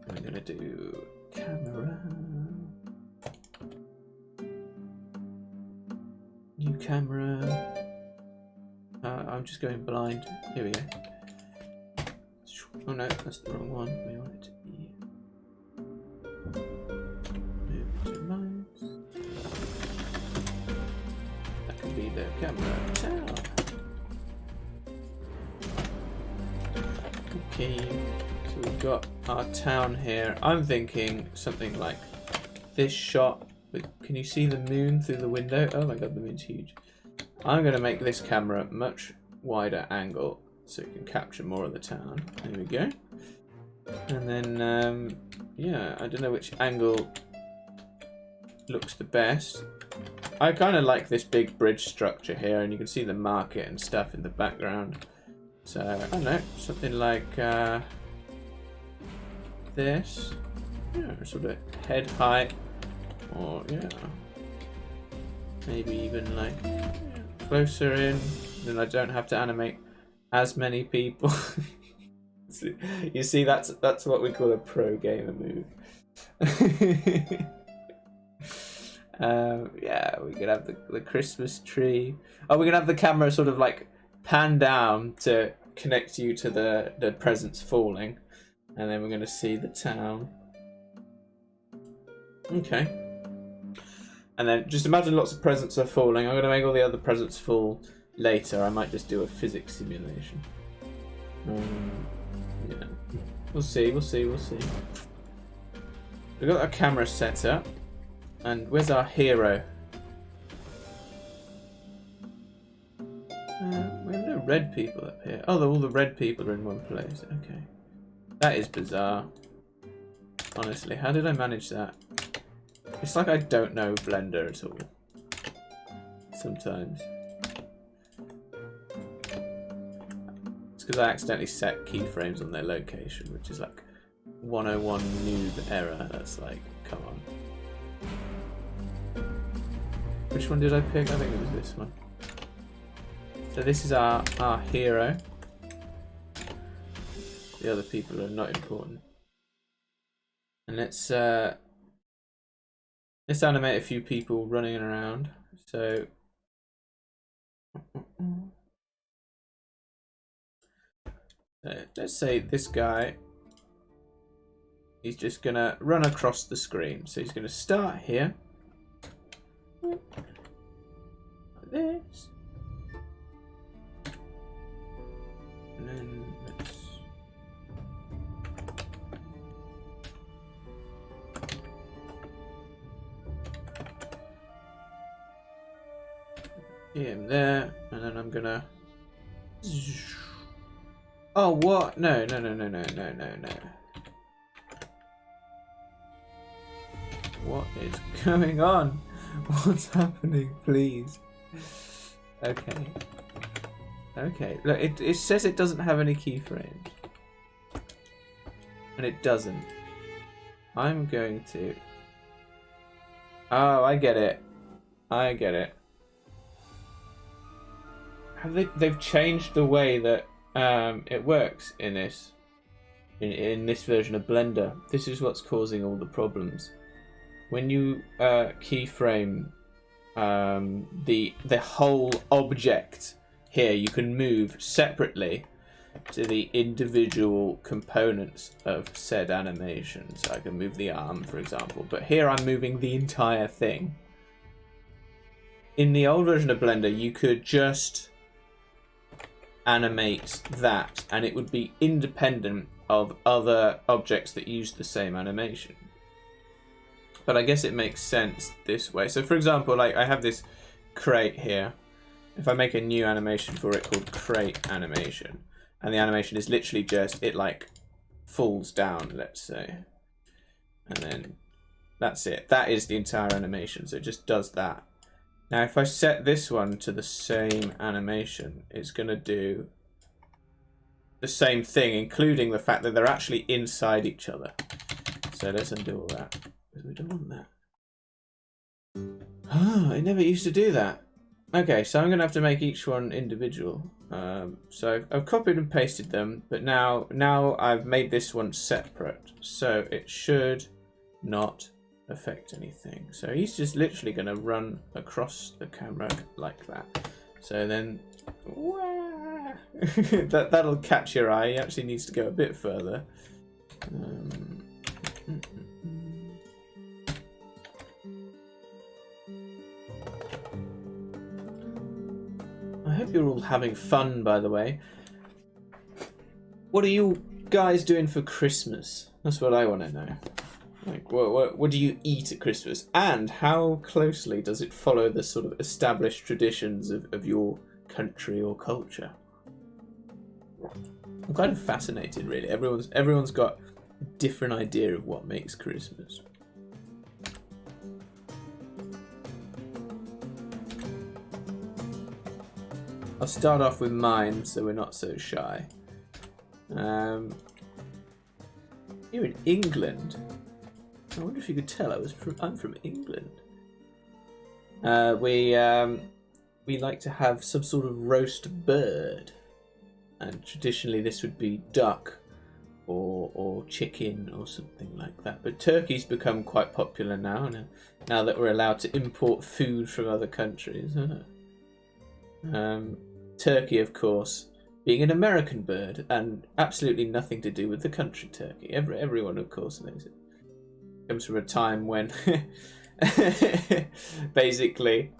I'm gonna do camera, new camera. I'm just going blind. Here we go. Oh no, that's the wrong one. We want it to be. Be the camera town. Okay, so we've got our town here. I'm thinking something like this shot. With, can you see the moon through the window? Oh my god, the moon's huge. I'm going to make this camera much wider angle so it can capture more of the town. There we go. And then, yeah, I don't know which angle looks the best. I kind of like this big bridge structure here, and you can see the market and stuff in the background. So, I don't know, something like this. Yeah, sort of head height. Or, yeah. Maybe even like closer in. Then I don't have to animate as many people. You see, that's what we call a pro gamer move. Yeah, we could have the Christmas tree. Oh, we can have the camera sort of like pan down to connect you to the presents falling, and then we're going to see the town. Okay. And then just imagine lots of presents are falling. I'm going to make all the other presents fall later. I might just do a physics simulation. Yeah. We'll see. we've got our camera set up. And where's our hero? We have no red people up here. Oh, all the red people are in one place. Okay. That is bizarre. Honestly, how did I manage that? It's like I don't know Blender at all. Sometimes. It's because I accidentally set keyframes on their location, which is like 101 noob error. That's like, come on. Which one did I pick? I think it was this one. So this is our hero. The other people are not important. And let's animate a few people running around. So let's say this guy, he's just gonna run across the screen. So he's gonna start here. Like this. And then let's get him there, and then I'm gonna. Oh, what? No. What is going on? What's happening, please? Okay. Okay. Look, it says it doesn't have any keyframes. And it doesn't. I'm going to... Oh, I get it. I get it. They've changed the way that it works in this version of Blender. This is what's causing all the problems. When you keyframe the whole object here, you can move separately to the individual components of said animation. So I can move the arm, for example, but here I'm moving the entire thing. In the old version of Blender, you could just animate that, and it would be independent of other objects that use the same animation. But I guess it makes sense this way. So for example, like I have this crate here. If I make a new animation for it called crate animation, and the animation is literally just, it like falls down, let's say. And then that's it. That is the entire animation. So it just does that. Now if I set this one to the same animation, it's going to do the same thing, including the fact that they're actually inside each other. So let's undo all that. We don't want that. Oh, it never used to do that. Okay, so I'm going to have to make each one individual. So I've copied and pasted them, but now I've made this one separate. So it should not affect anything. So he's just literally going to run across the camera like that. So then, that'll catch your eye. He actually needs to go a bit further. I hope you're all having fun, by the way. What are you guys doing for Christmas? That's what I want to know. Like, what do you eat at Christmas? And how closely does it follow the sort of established traditions of your country or culture? I'm kind of fascinated, really. Everyone's got a different idea of what makes Christmas. I'll start off with mine, so we're not so shy. You're in England. I wonder if you could tell I'm from England. We like to have some sort of roast bird, and traditionally this would be duck or chicken or something like that. But turkey's become quite popular now that we're allowed to import food from other countries. Turkey, of course, being an American bird and absolutely nothing to do with the country turkey. Everyone, of course, knows it. Comes from a time when basically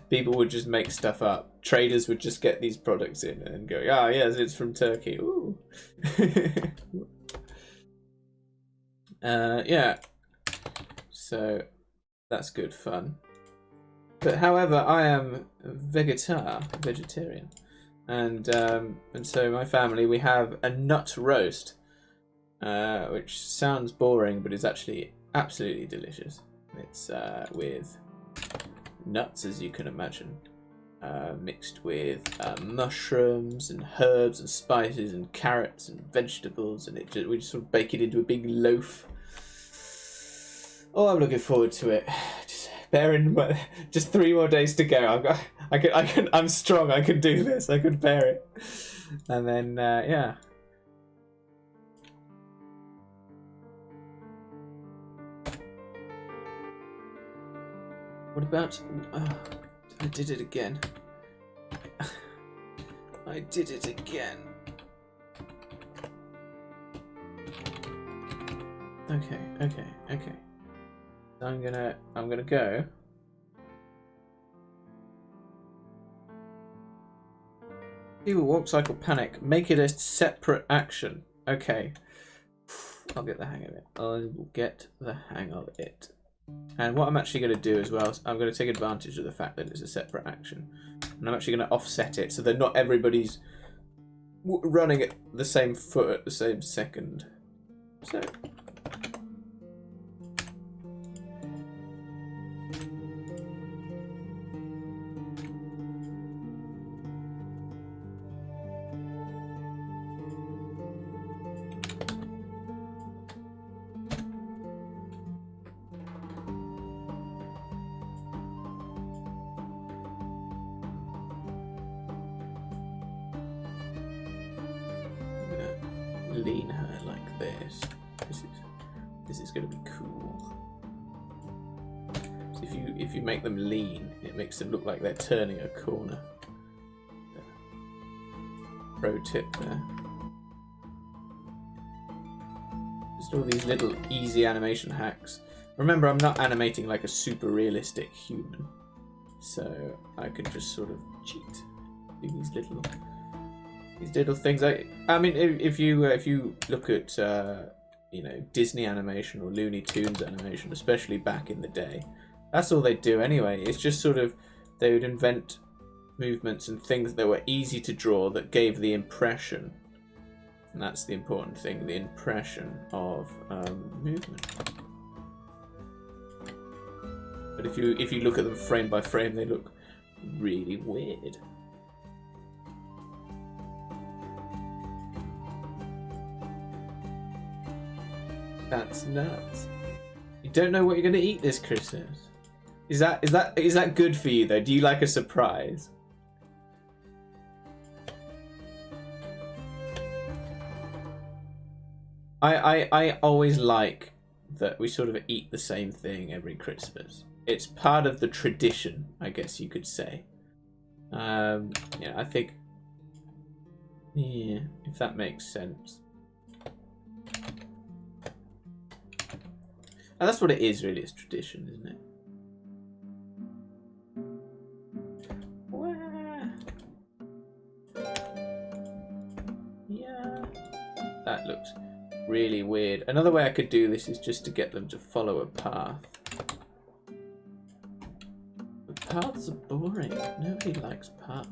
people would just make stuff up. Traders would just get these products in and go, "Ah, yes, it's from Turkey." Ooh. Yeah. So that's good fun. But however, I am vegetarian, and so my family, we have a nut roast, which sounds boring, but is actually absolutely delicious. It's with nuts, as you can imagine, mixed with mushrooms and herbs and spices and carrots and vegetables, and we just sort of bake it into a big loaf. Oh, I'm looking forward to it. Just 3 more days to go. I'm strong. I can do this. I can bear it. And then yeah. What about? Oh, I did it again. I did it again. Okay. I'm gonna go. People walk, cycle, panic. Make it a separate action. Okay. I'll get the hang of it. I will get the hang of it. And what I'm actually going to do as well is I'm going to take advantage of the fact that it's a separate action. And I'm actually going to offset it so that not everybody's running at the same foot at the same second. So... lean her like this. This is going to be cool. So if you make them lean, it makes them look like they're turning a corner. Pro tip there. Just all these little easy animation hacks. Remember, I'm not animating like a super realistic human, so I can just sort of cheat. Do these little things. I mean, if you look at you know, Disney animation or Looney Tunes animation, especially back in the day, that's all they'd do anyway. It's just sort of, they would invent movements and things that were easy to draw that gave the impression, and that's the important thing, the impression of movement. But if you look at them frame by frame, they look really weird. That's nuts. You don't know what you're going to eat this Christmas. Is that good for you though? Do you like a surprise? I always like that we sort of eat the same thing every Christmas. It's part of the tradition, I guess you could say. Yeah, I think, yeah, if that makes sense. And that's what it is, really. It's tradition, isn't it? Yeah. That looks really weird. Another way I could do this is just to get them to follow a path. But paths are boring. Nobody likes paths.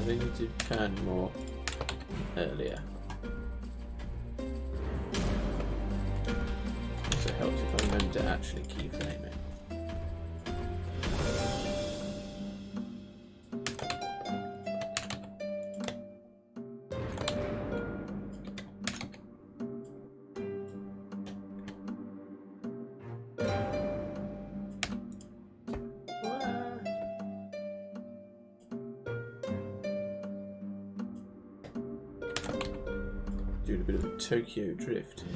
They need to turn more earlier. Also helps if I remember to actually keyframe it. Doing a bit of a Tokyo drift here.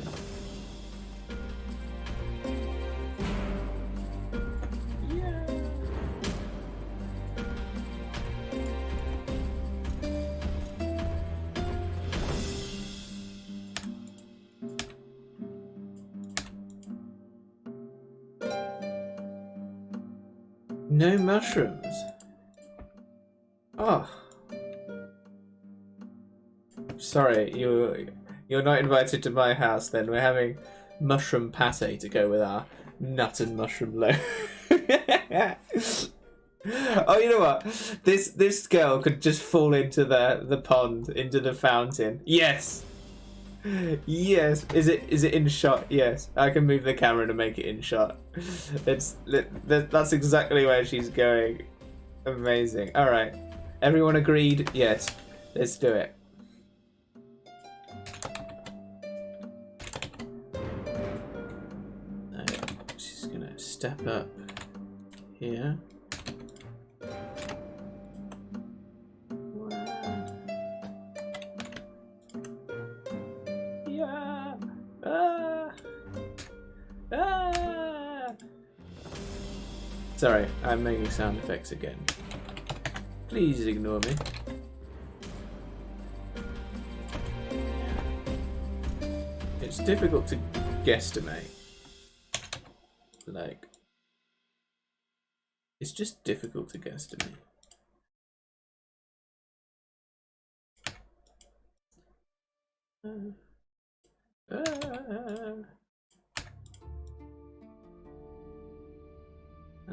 Yeah. No mushrooms. Oh. Sorry, you're not invited to my house then. We're having mushroom pate to go with our nut and mushroom loaf. Oh, you know what? This girl could just fall into the pond, into the fountain. Yes. Yes. Is it in shot? Yes. I can move the camera to make it in shot. That's exactly where she's going. Amazing. All right. Everyone agreed? Yes. Let's do it. She's gonna step up here. Yeah. Sorry, I'm making sound effects again. Please ignore me. It's difficult to guesstimate. Like, it's just difficult to guesstimate. And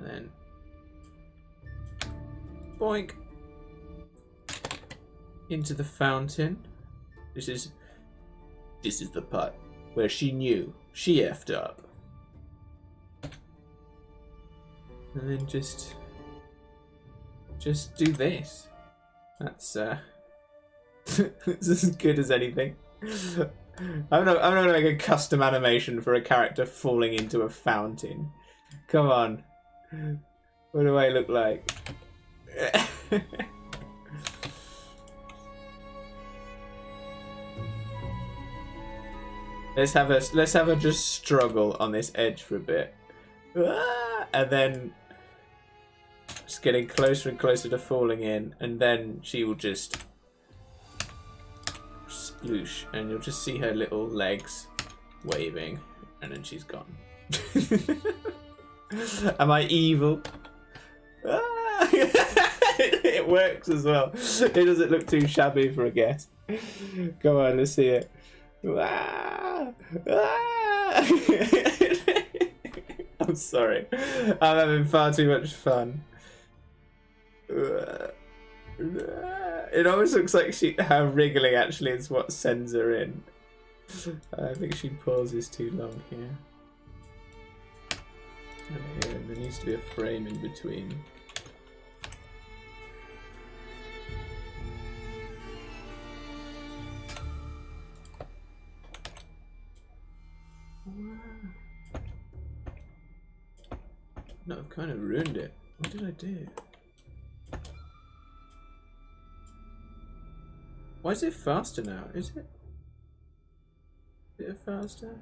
then boink into the fountain. This is the part where she knew she effed up. And then just do this. That's it's as good as anything. I'm not gonna make a custom animation for a character falling into a fountain. Come on. What do I look like? Let's have her just struggle on this edge for a bit. And then just getting closer and closer to falling in, and then she will just sploosh, and you'll just see her little legs waving, and then she's gone. Am I evil? It works as well. It doesn't look too shabby for a guess. Come on, let's see it. I'm sorry. I'm having far too much fun. It almost looks like her wriggling actually is what sends her in. I think she pauses too long here. And here, there needs to be a frame in between. No, I've kind of ruined it. What did I do? Why is it faster now? Is it? Is it faster?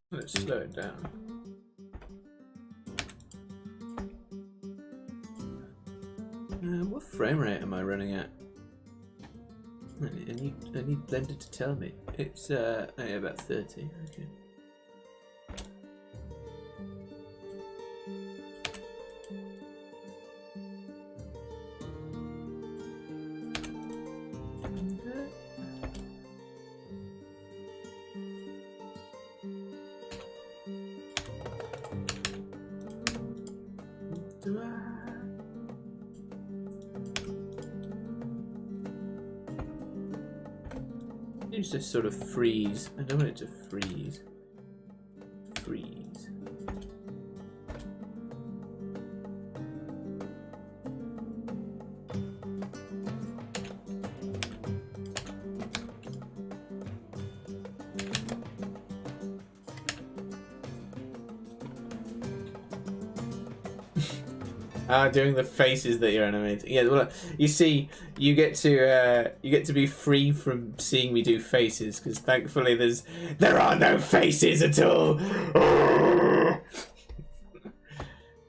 Let's slow it down. What frame rate am I running at? I need Blender to tell me. It's about 30. Okay. It's just sort of freeze. I don't want it to freeze. Freeze. Doing the faces that you're animating. Yeah, well, you see, you get to be free from seeing me do faces because thankfully there are no faces at all.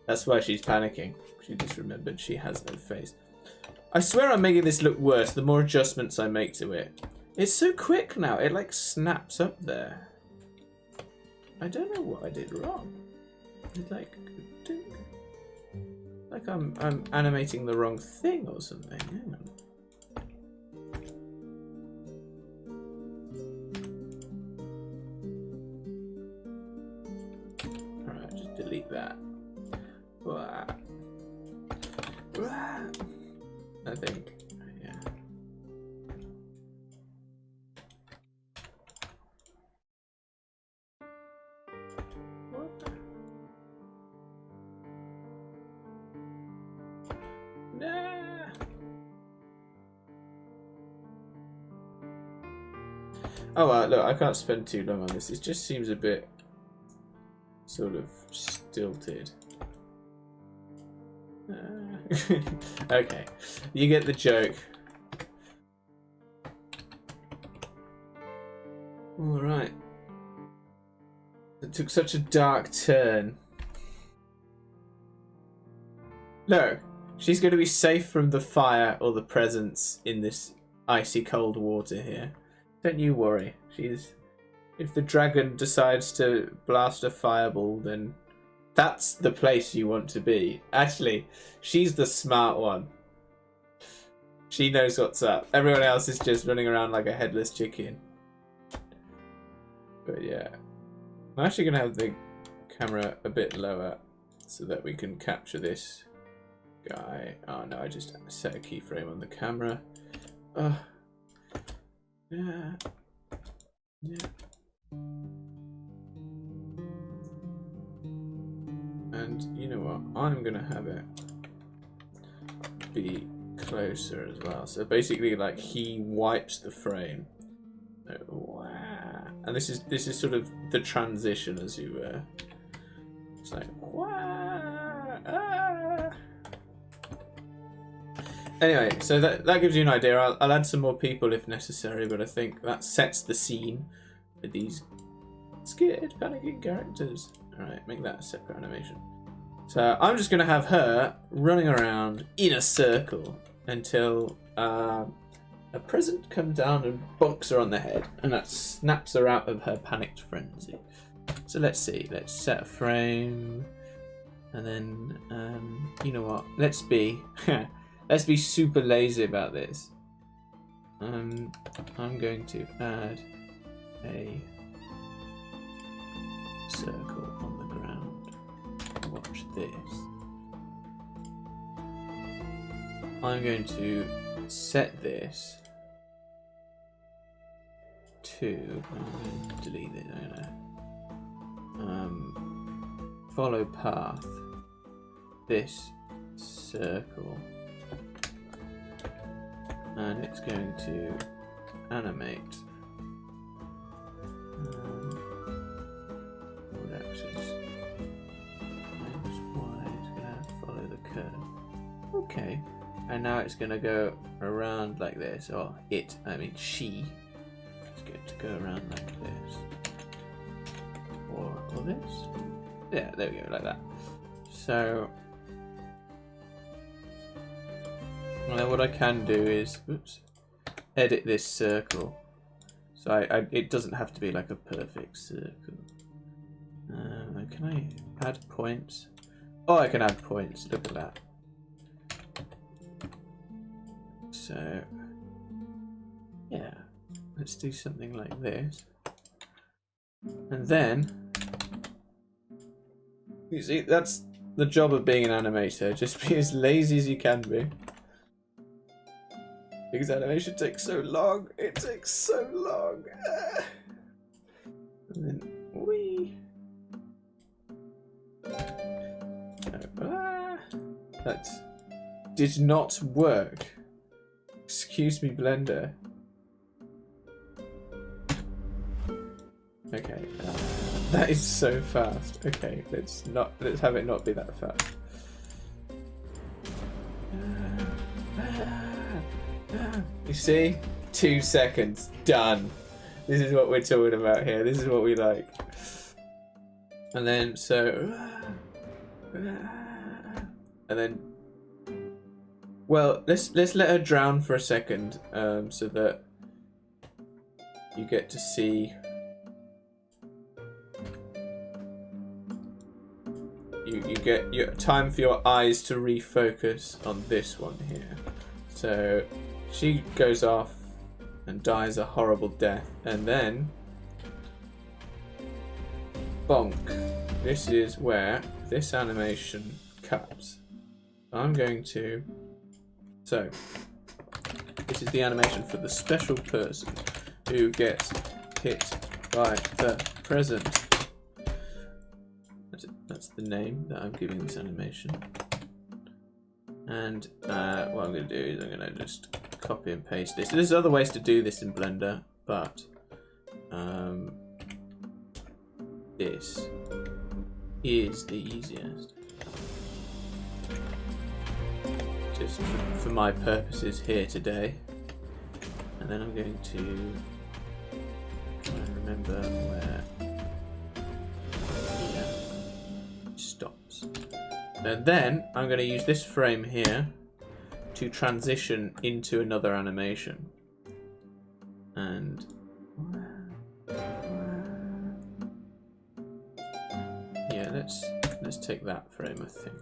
That's why she's panicking. She just remembered she has no face. I swear I'm making this look worse the more adjustments I make to it. It's so quick now. It like snaps up there. I don't know what I did wrong. It's like I'm animating the wrong thing or something. Hang on. Alright, just delete that. I think, yeah. What? Nah. Oh well, look, I can't spend too long on this. It just seems a bit sort of stilted. Okay, you get the joke. All right. It took such a dark turn. No, she's going to be safe from the fire or the presence in this icy cold water here. Don't you worry. She's. If the dragon decides to blast a fireball, then that's the place you want to be. Actually, she's the smart one. She knows what's up. Everyone else is just running around like a headless chicken. But yeah. I'm actually going to have the camera a bit lower so that we can capture this guy. Oh no, I just set a keyframe on the camera. Yeah. Yeah. And you know what? I'm gonna have it be closer as well. So basically, like he wipes the frame. And this is sort of the transition as you it's like Anyway, so that gives you an idea. I'll add some more people if necessary, but I think that sets the scene with these scared, panicking characters. Alright, make that a separate animation. So I'm just going to have her running around in a circle until a present comes down and bonks her on the head, and that snaps her out of her panicked frenzy. So let's see, let's set a frame, and then, you know what, let's be super lazy about this. I'm going to add a circle on the ground. Watch this. I'm going to set this to delete it. Follow path. This circle, and it's going to animate. What axis? Minus Y. It's gonna follow the curve. Okay, and now it's gonna go around like this. Or it, I mean she. It's going to go around like this. Or this. Yeah, there we go, like that. So. And then what I can do is, edit this circle. So it doesn't have to be like a perfect circle. Can I add points? Oh, I can add points. Look at that. So, yeah, let's do something like this. And then, you see, that's the job of being an animator. Just be as lazy as you can be. Because animation takes so long. It takes so long. And then that did not work. Excuse me, Blender. Okay, that is so fast. Okay, let's have it not be that fast. You see? 2 seconds. Done. This is what we're talking about here. This is what we like. And then, so... And then... Well, let's let her drown for a second, so that you get to see you get your time for your eyes to refocus on this one here. So she goes off and dies a horrible death, and then bonk. This is where this animation cuts. I'm going to. So this is the animation for the special person who gets hit by the present. That's the name that I'm giving this animation. And what I'm going to do is I'm going to just copy and paste this. There's other ways to do this in Blender, but this is the easiest. Just for my purposes here today. And then I'm going to try and remember where it stops. And then I'm going to use this frame here to transition into another animation. And yeah, let's take that frame, I think.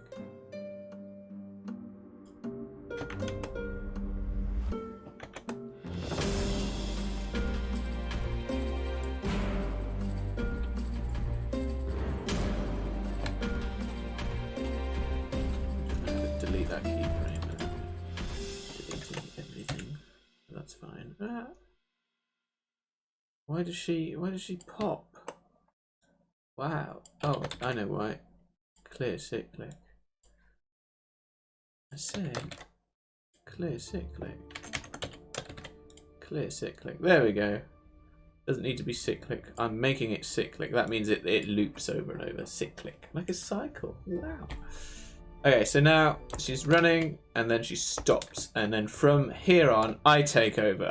Delete that keyframe and deleting everything. That's fine. Why does she pop? Wow. Oh, I know why. Clear cyclic. I said clear cyclic. Clear cyclic. There we go. Doesn't need to be cyclic. I'm making it cyclic. That means it loops over and over. Cyclic. Like a cycle. Wow. Okay, so now she's running and then she stops. And then from here on, I take over.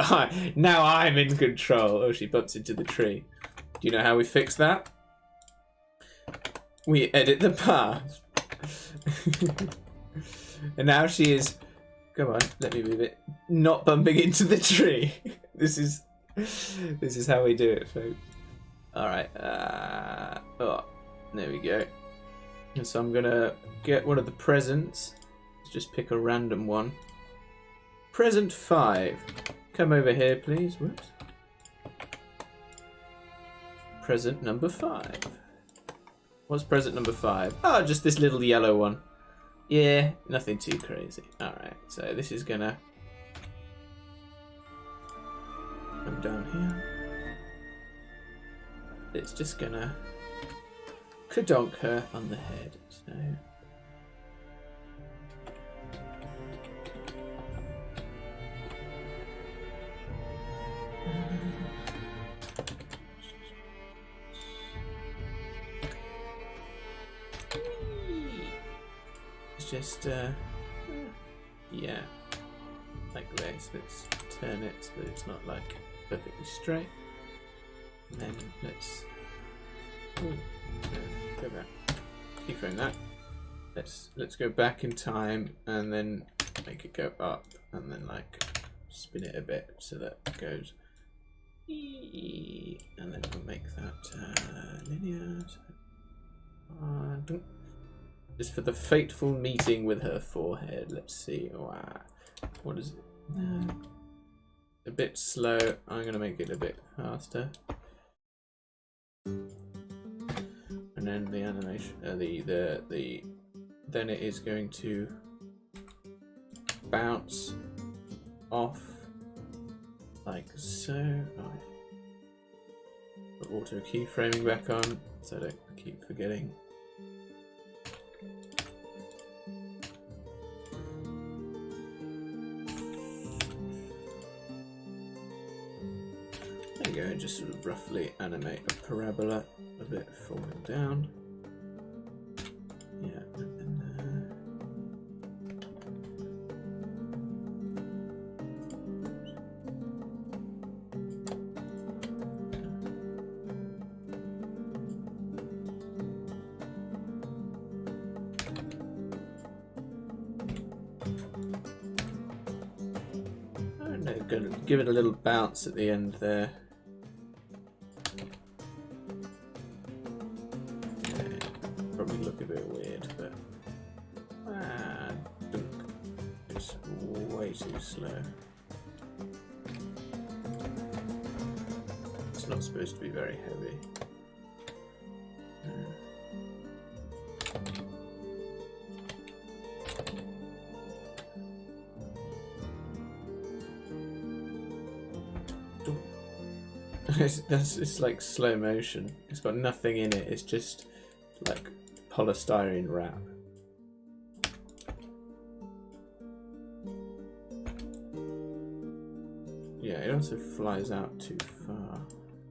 Now I'm in control. Oh, she bumps into the tree. Do you know how we fix that? We edit the path. And now she is, come on, let me move it, not bumping into the tree. This is how we do it, folks. Alright, oh, there we go. And so I'm gonna get one of the presents. Let's just pick a random one. Present 5. Come over here, please. Whoops. Present number 5. What's present number 5? Oh, just this little yellow one. Yeah, nothing too crazy. Alright, so this is gonna come down here. It's just gonna kadonk her on the head. So it's just yeah, like this. Let's turn it so that it's not like perfectly straight. And then let's go back. Keyframe that. Let's go back in time and then make it go up and then like spin it a bit so that it goes. And then we'll make that linear. Just for the fateful meeting with her forehead. Let's see. Wow. What is it? A bit slow. I'm gonna make it a bit faster. And then the animation, then it is going to bounce off like so. Oh, put auto keyframing back on so I don't keep forgetting. There you go, and just sort of roughly animate a parabola of it falling down. Yeah, and then I don't know, gonna give it a little bounce at the end there. Probably look a bit weird. too slow. It's not supposed to be very heavy. It's like slow motion. It's got nothing in it. It's just like polystyrene wrap. Yeah, it also flies out too far.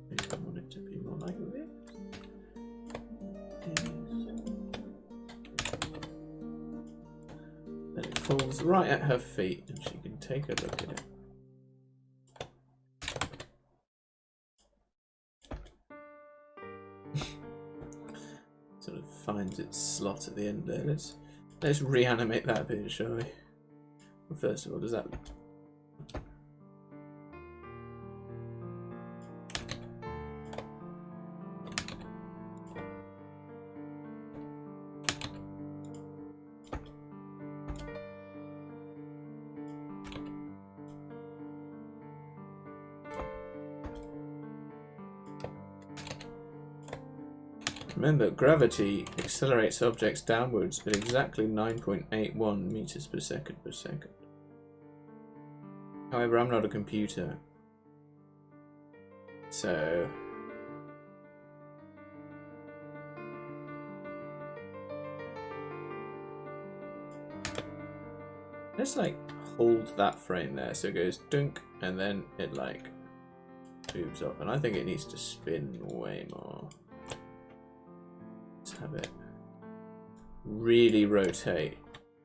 Maybe I want it to be more like this. Then it falls right at her feet and she can take a look at it. Sort of finds its slot at the end there. Let's reanimate that bit, shall we? Well, first of all, does that... Remember, gravity accelerates objects downwards at exactly 9.81 meters per second per second. However, I'm not a computer, so let's like hold that frame there so it goes dunk and then it like moves up, and I think it needs to spin way more. Let's have it really rotate.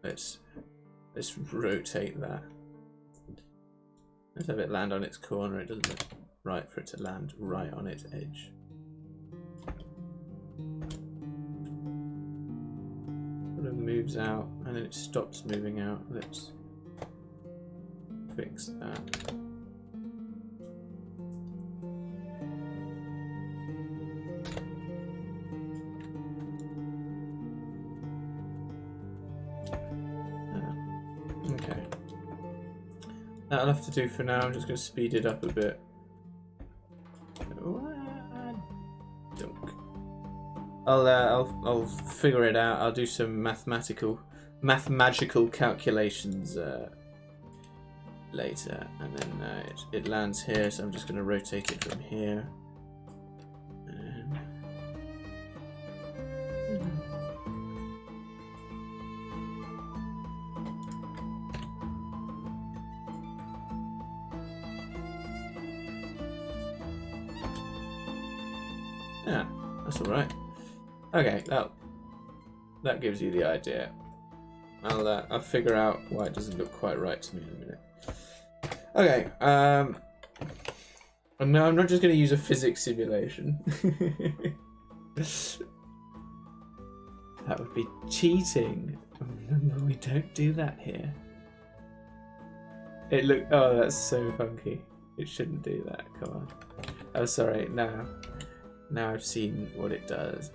Let's rotate that. Let's have it land on its corner. It doesn't look right for it to land right on its edge. Sort of moves out and then it stops moving out. Let's fix that. That'll have to do for now. I'm just going to speed it up a bit. I'll figure it out. I'll do some mathematical calculations later, and then it lands here. So I'm just going to rotate it from here. Yeah, that's all right. Okay, that gives you the idea. I'll figure out why it doesn't look quite right to me in a minute. Okay, and now I'm not just going to use a physics simulation. That would be cheating. Remember, we don't do that here. Oh, that's so funky. It shouldn't do that. Come on. Oh, sorry. Now I've seen what it does.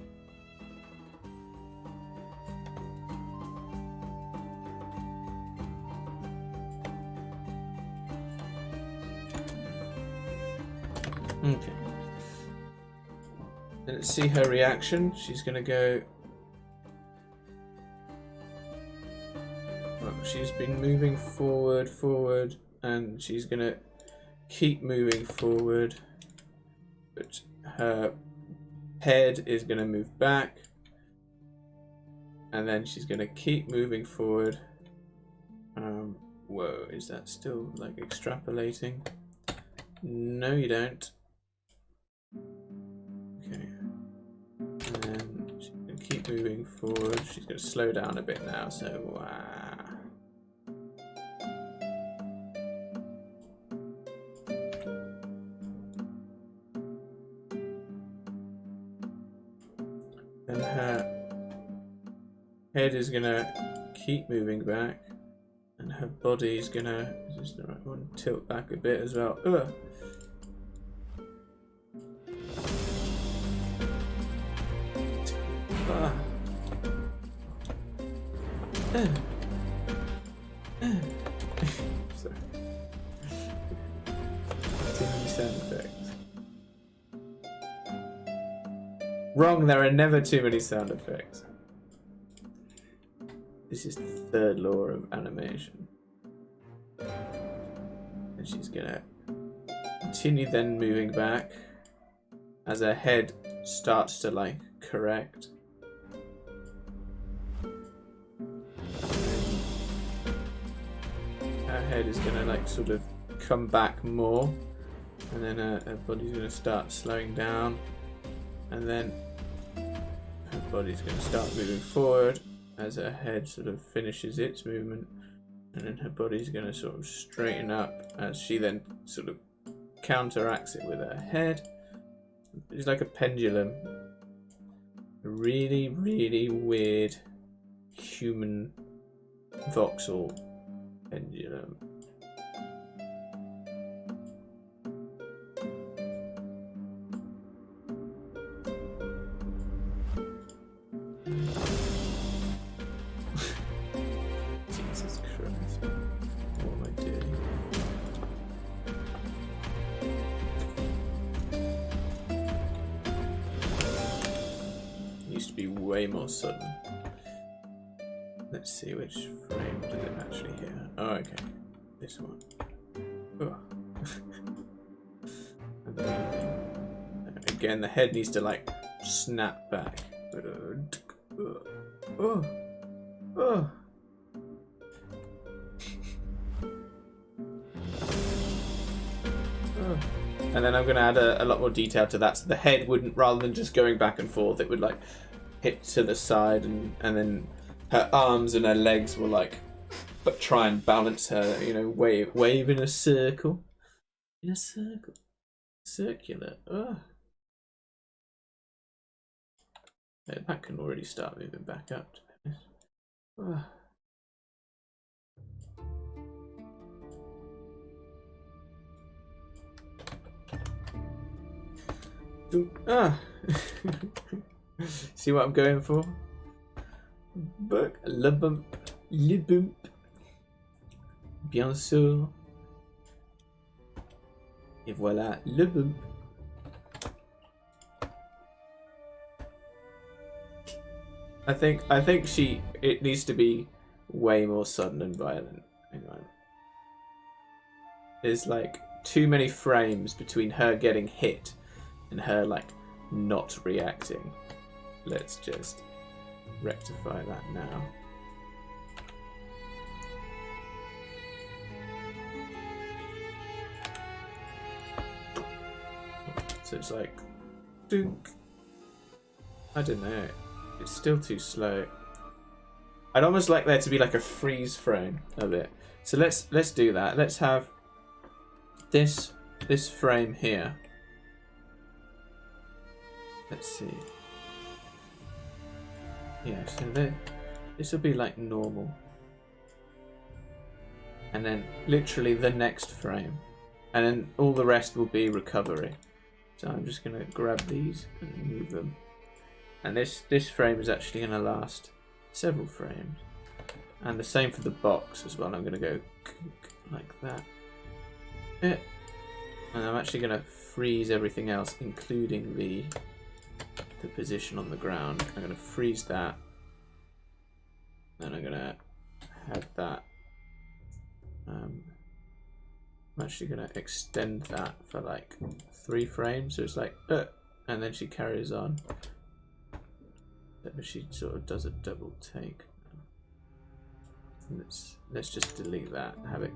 Okay. Let's see her reaction. She's gonna go... Well, she's been moving forward, and she's gonna keep moving forward. But her head is going to move back, and then she's going to keep moving forward. Whoa, is that still like extrapolating? No, you don't. Okay, and then she's going to keep moving forward. She's going to slow down a bit now, so and her head is gonna keep moving back, and her body is gonna, is this the right one? Tilt back a bit as well. Ugh. Ah. sound effects. Wrong, there are never too many sound effects. This is the third law of animation. And she's gonna continue then moving back as her head starts to like correct. Her head is gonna like sort of come back more, and then her body's gonna start slowing down, and then her body's gonna start moving forward as her head sort of finishes its movement, and then her body's gonna sort of straighten up as she then sort of counteracts it with her head. It's like a pendulum. A really, really weird human voxel pendulum. Jesus Christ. What am I doing? Used to be way more sudden. Let's see which frame does it actually hit. Oh, okay. This one. Oh. Again, the head needs to like snap back. Oh. Oh. And then I'm going to add a lot more detail to that, so the head wouldn't, rather than just going back and forth, it would like hit to the side, and then her arms and her legs will like, but try and balance her, you know, wave in a circle. In a circle. Circular. Oh. Yeah, that can already start moving back up, to be honest. Oh. Ah. See what I'm going for? Le bump. Bien sûr. Et voilà le bump. I think it needs to be way more sudden and violent. Hang on. There's like too many frames between her getting hit and her like not reacting. Let's just rectify that now. So it's like dunk. I don't know. It's still too slow. I'd almost like there to be like a freeze frame of it. So let's do that. Let's have this frame here. Let's see. Yeah, so this will be like normal. And then literally the next frame. And then all the rest will be recovery. So I'm just going to grab these and move them. And this frame is actually going to last several frames. And the same for the box as well. I'm going to go like that. And I'm actually going to freeze everything else, including the position on the ground. I'm going to freeze that. And I'm going to have that. I'm actually going to extend that for like 3 frames. So it's like, and then she carries on. But she sort of does a double take. Let's just delete that and have it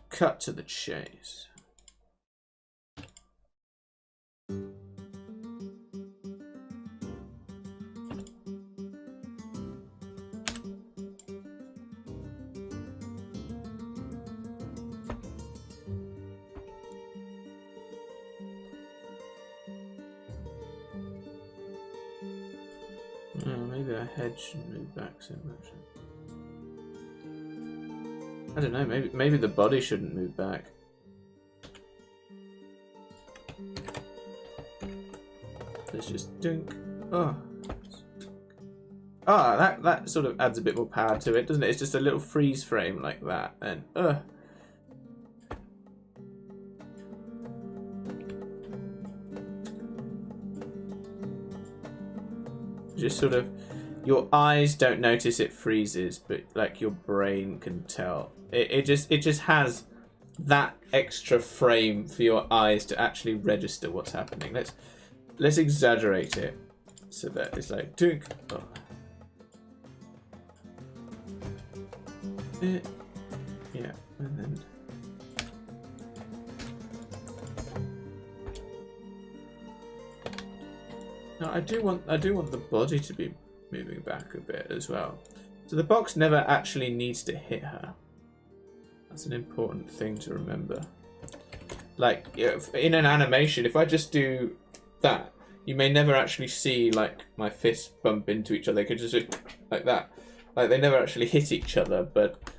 cut to the chase. Maybe our head shouldn't move back so much. I don't know, maybe the body shouldn't move back. Let's just dunk. Oh. Ah, that sort of adds a bit more power to it, doesn't it? It's just a little freeze frame like that, and Just sort of, your eyes don't notice it freezes, but like your brain can tell. It just has that extra frame for your eyes to actually register what's happening. Let's exaggerate it so that it's like dunk. Oh. Yeah, and then. No, I do want the body to be moving back a bit as well. So the box never actually needs to hit her. That's an important thing to remember. Like, in an animation, if I just do that, you may never actually see like my fists bump into each other. They could just do like that. Like they never actually hit each other, but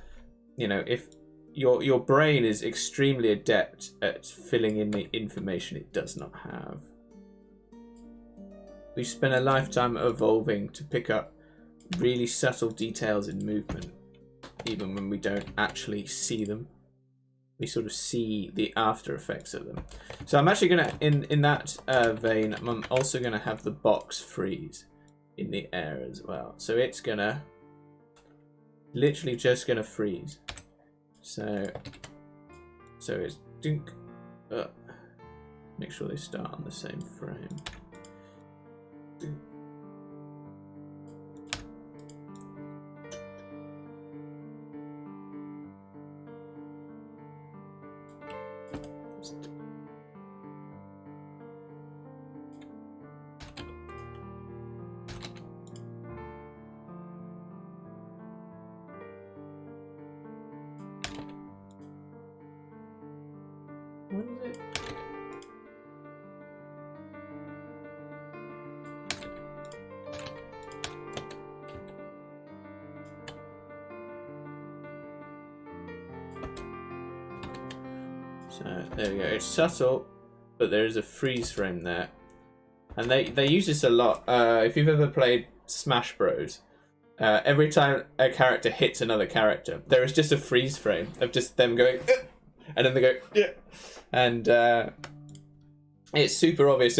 you know, if your brain is extremely adept at filling in the information it does not have. We spend a lifetime evolving to pick up really subtle details in movement, even when we don't actually see them. We sort of see the after effects of them. So I'm actually gonna, in that vein, I'm also gonna have the box freeze in the air as well. So it's gonna, literally just gonna freeze. So it's dink. Make sure they start on the same frame. Dink. What is it? So there we go. It's subtle, but there is a freeze frame there, and they use this a lot. If you've ever played Smash Bros, every time a character hits another character, there is just a freeze frame of just them going, and then they go, yeah. And it's super obvious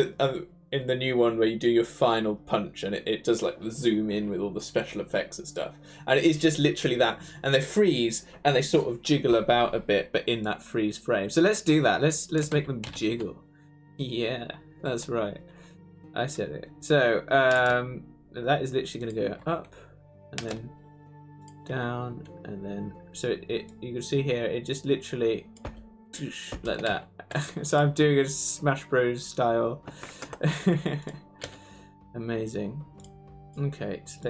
in the new one where you do your final punch and it does like the zoom in with all the special effects and stuff. And it is just literally that. And they freeze and they sort of jiggle about a bit, but in that freeze frame. So let's do that. Let's make them jiggle. Yeah, that's right. I said it. So that is literally going to go up and then down and then. So you can see here, it just literally like that. So I'm doing a Smash Bros style. Amazing. Okay, so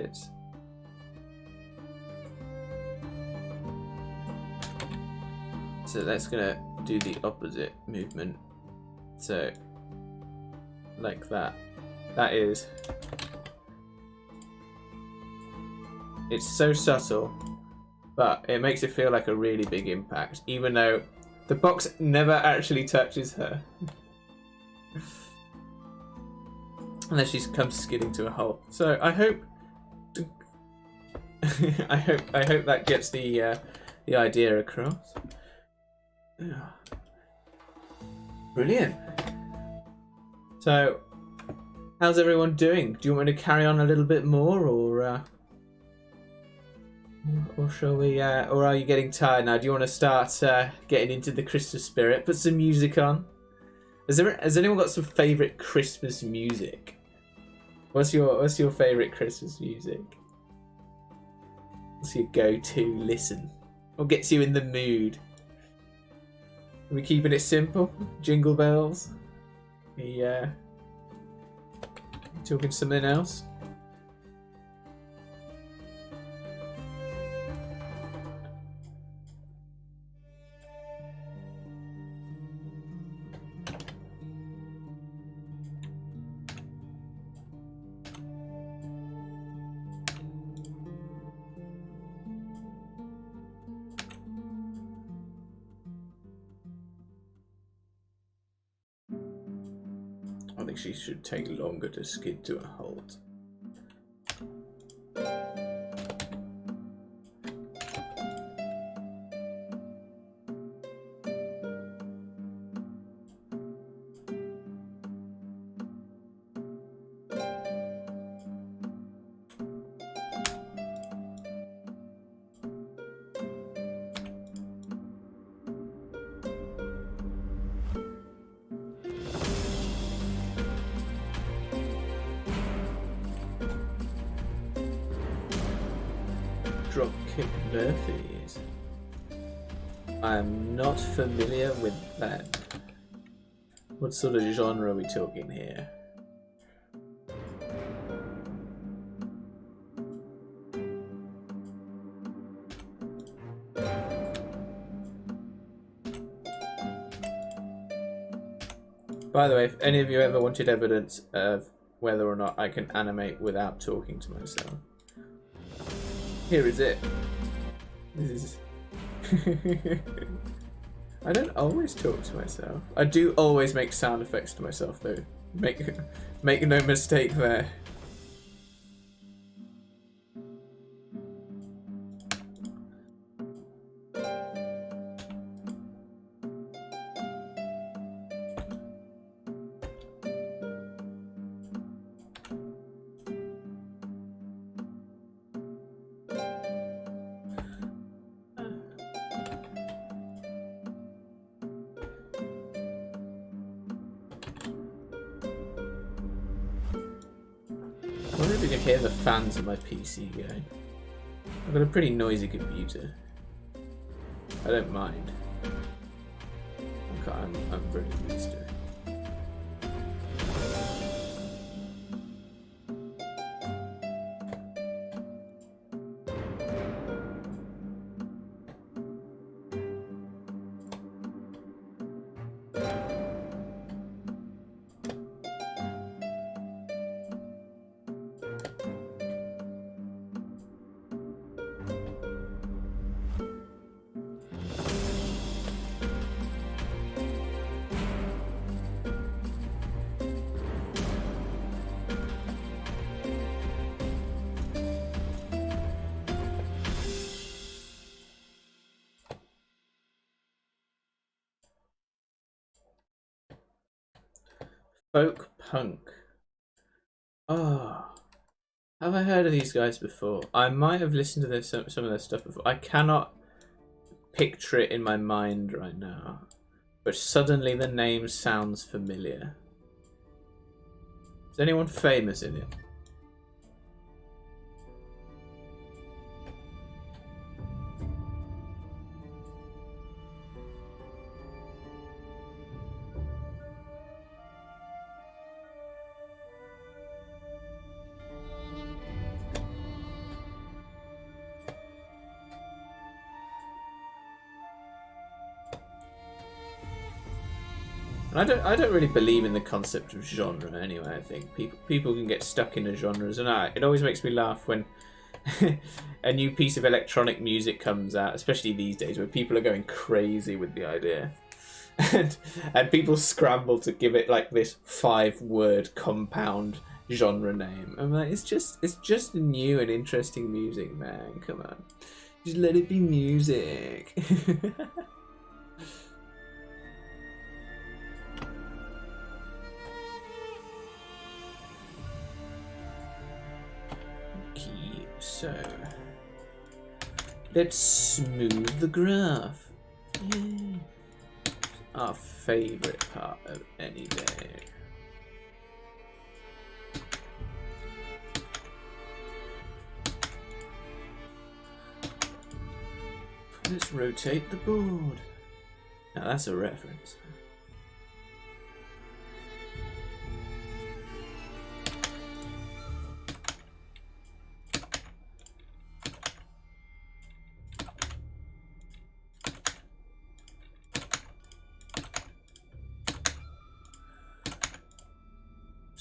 that's gonna do the opposite movement. So like that. That is, it's so subtle, but it makes it feel like a really big impact, even though the box never actually touches her. Unless she comes skidding to a halt. So I hope I hope that gets the idea across. Yeah. Brilliant. So how's everyone doing? Do you want me to carry on a little bit more, or shall we? Or are you getting tired now? Do you want to start getting into the Christmas spirit? Put some music on. Has anyone got some favourite Christmas music? What's your favourite Christmas music? What's your go-to listen? What gets you in the mood? Are we keeping it simple? Jingle bells? We talking something else? I think she should take longer to skid to a halt. Dropkick Murphys. I'm not familiar with that. What sort of genre are we talking here? By the way, if any of you ever wanted evidence of whether or not I can animate without talking to myself, here is it. This is... I don't always talk to myself. I do always make sound effects to myself though. Make no mistake there. I wonder if you can hear the fans of my PC going. I've got a pretty noisy computer. I don't mind. I'm very used to it. Folk punk. Oh, have I heard of these guys before? I might have listened to some of their stuff before. I cannot picture it in my mind right now, but suddenly the name sounds familiar. Is anyone famous in it? I don't really believe in the concept of genre anyway. I think people can get stuck into genres, and it always makes me laugh when a new piece of electronic music comes out, especially these days where people are going crazy with the idea, and people scramble to give it like this 5-word compound genre name. I'm like, it's just new and interesting music, man. Come on, just let it be music. So, let's smooth the graph. Yay. Our favourite part of any day. Let's rotate the board. Now that's a reference.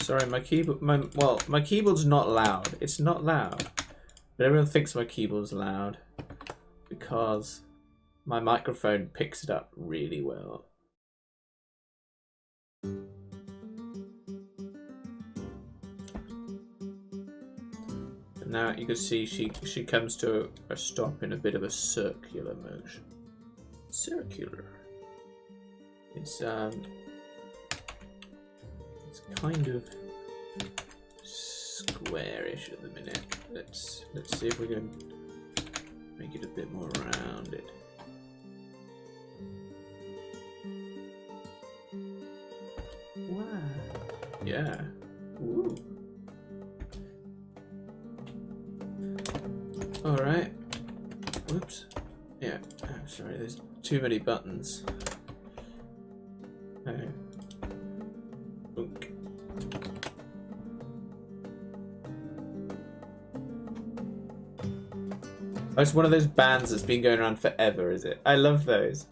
Sorry, my keyboard's not loud. It's not loud. But everyone thinks my keyboard's loud because my microphone picks it up really well. And now you can see she comes to a stop in a bit of a circular motion. Circular. It's kind of squarish at the minute. Let's see if we can make it a bit more rounded. Wow. Yeah. Ooh. All right. Whoops. Yeah, sorry, there's too many buttons. Boink. Oh, it's one of those bands that's been going around forever, is it? I love those.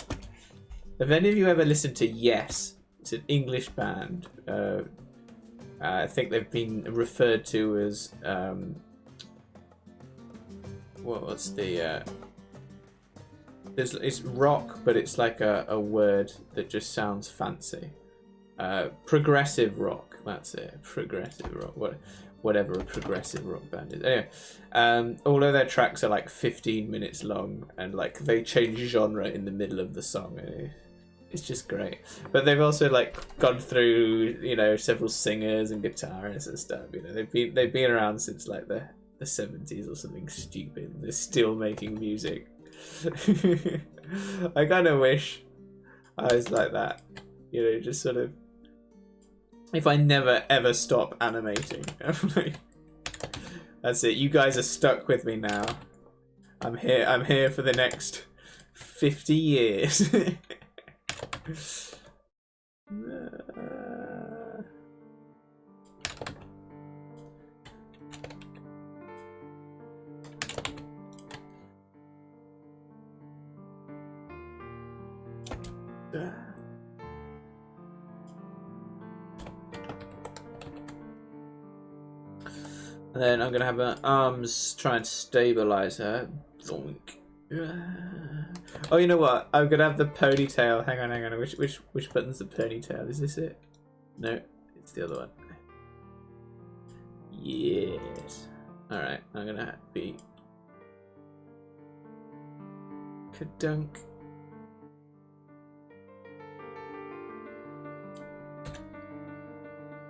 Have any of you ever listened to Yes? It's an English band. I think they've been referred to as what's the it's rock, but it's like a word that just sounds fancy. Progressive rock, that's it. Progressive rock, whatever a progressive rock band is. Anyway, all of their tracks are like 15 minutes long, and like they change genre in the middle of the song. It's just great. But they've also like gone through, you know, several singers and guitarists and stuff. You know, they've been around since like the 70s or something stupid. They're still making music. I kind of wish I was like that. You know, just sort of. If I never ever stop animating, that's it. You guys are stuck with me now. I'm here for the next 50 years. And then I'm gonna have her arms try and stabilize her. Oh, you know what? I'm gonna have the ponytail. Hang on. Which button's the ponytail? Is this it? No, it's the other one. Yes. All right. I'm gonna be. Kadunk.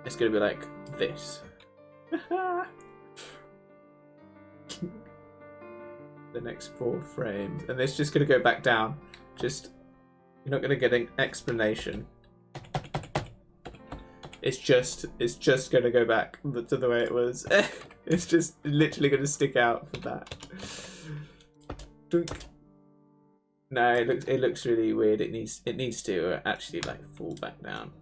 It's gonna be like this. The next 4 frames, and it's just going to go back down. Just, you're not going to get an explanation. It's just going to go back to the way it was. It's just literally going to stick out for that. No, it looks really weird. It needs to actually like fall back down.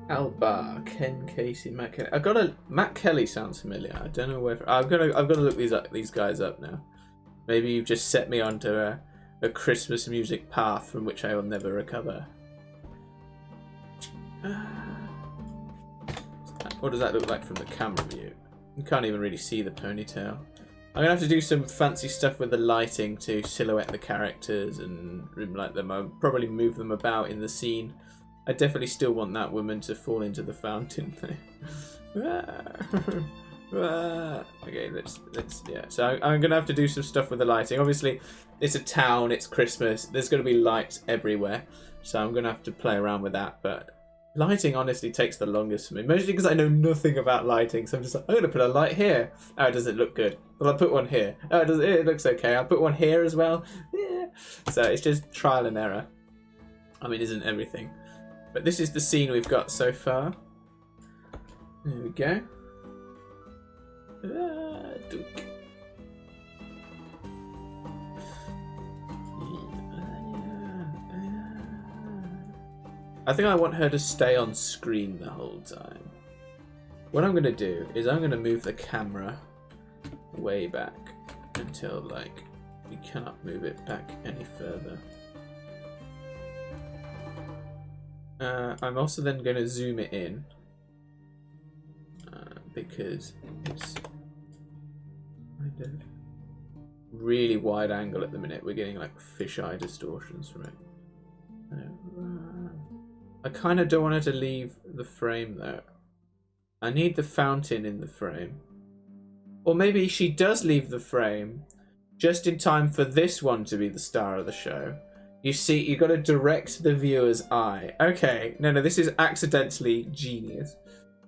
Albar, Ken Casey, Matt Kelly. Matt Kelly sounds familiar. I don't know where. I've got to look these guys up now. Maybe you've just set me onto a Christmas music path from which I will never recover. What does that look like from the camera view? You can't even really see the ponytail. I'm gonna have to do some fancy stuff with the lighting to silhouette the characters and like them. I'll probably move them about in the scene. I definitely still want that woman to fall into the fountain. Okay, let's yeah. So I'm gonna have to do some stuff with the lighting. Obviously, it's a town. It's Christmas. There's gonna be lights everywhere. So I'm gonna have to play around with that. But lighting honestly takes the longest for me, mostly because I know nothing about lighting. So I'm just like, I'm gonna put a light here. Oh, it doesn't look good. Well, I'll put one here. Oh, it looks okay. I'll put one here as well. Yeah. So it's just trial and error. I mean, isn't everything? But this is the scene we've got so far. There we go. I think I want her to stay on screen the whole time. What I'm going to do is I'm going to move the camera way back until like we cannot move it back any further. I'm also then going to zoom it in because it's kind of really wide angle at the minute. We're getting like fisheye distortions from it. I kind of don't want her to leave the frame though. I need the fountain in the frame. Or maybe she does leave the frame just in time for this one to be the star of the show. You see, you got to direct the viewer's eye. Okay, no, this is accidentally genius.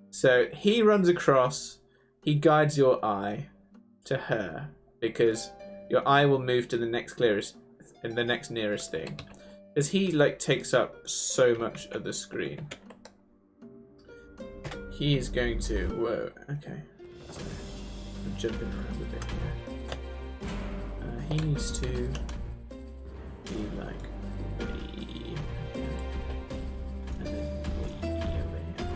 So he runs across, he guides your eye to her because your eye will move to the next nearest thing. Because he like takes up so much of the screen. He is going to. Whoa. Okay. So I'm jumping around a bit here. He needs to be like way, and then way over here.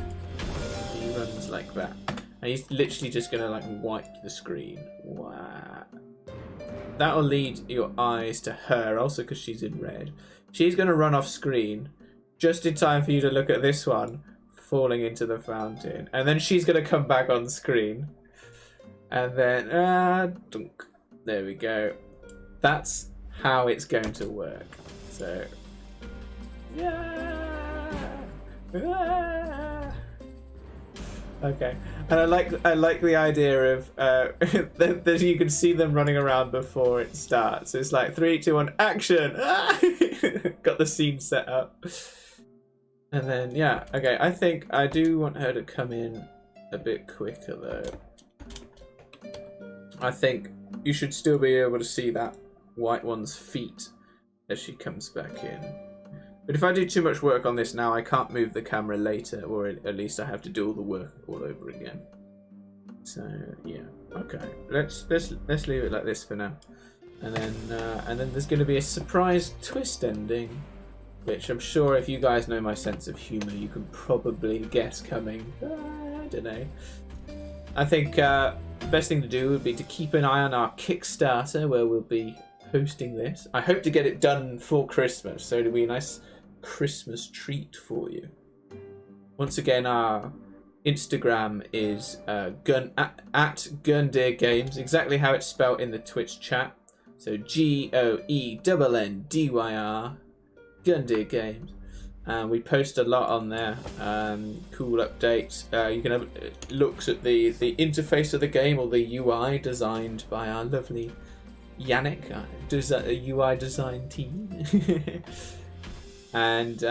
He runs like that, and he's literally just gonna like wipe the screen. Wow. That'll lead your eyes to her, also because she's in red. She's gonna run off screen just in time for you to look at this one falling into the fountain, and then she's gonna come back on screen, and then dunk. There we go. That's how it's going to work. So yeah. Okay, and I like the idea of that you can see them running around before it starts. It's like 3, 2, 1, action! Got the scene set up. And then, yeah, okay, I think I do want her to come in a bit quicker, though. I think you should still be able to see that white one's feet as she comes back in. But if I do too much work on this now, I can't move the camera later, or at least I have to do all the work all over again. So, yeah, okay, let's leave it like this for now. And then there's going to be a surprise twist ending, which I'm sure if you guys know my sense of humour, you can probably guess coming. I don't know. I think the best thing to do would be to keep an eye on our Kickstarter, where we'll be posting this. I hope to get it done for Christmas, so it'll be a nice Christmas treat for you. Once again, our Instagram is at Gönndyr Games, exactly how it's spelled in the Twitch chat. So GOENNDYR, Gönndyr Games. We post a lot on there, cool updates. You can have looks at the interface of the game, or the UI designed by our lovely Yannick, a UI design team. And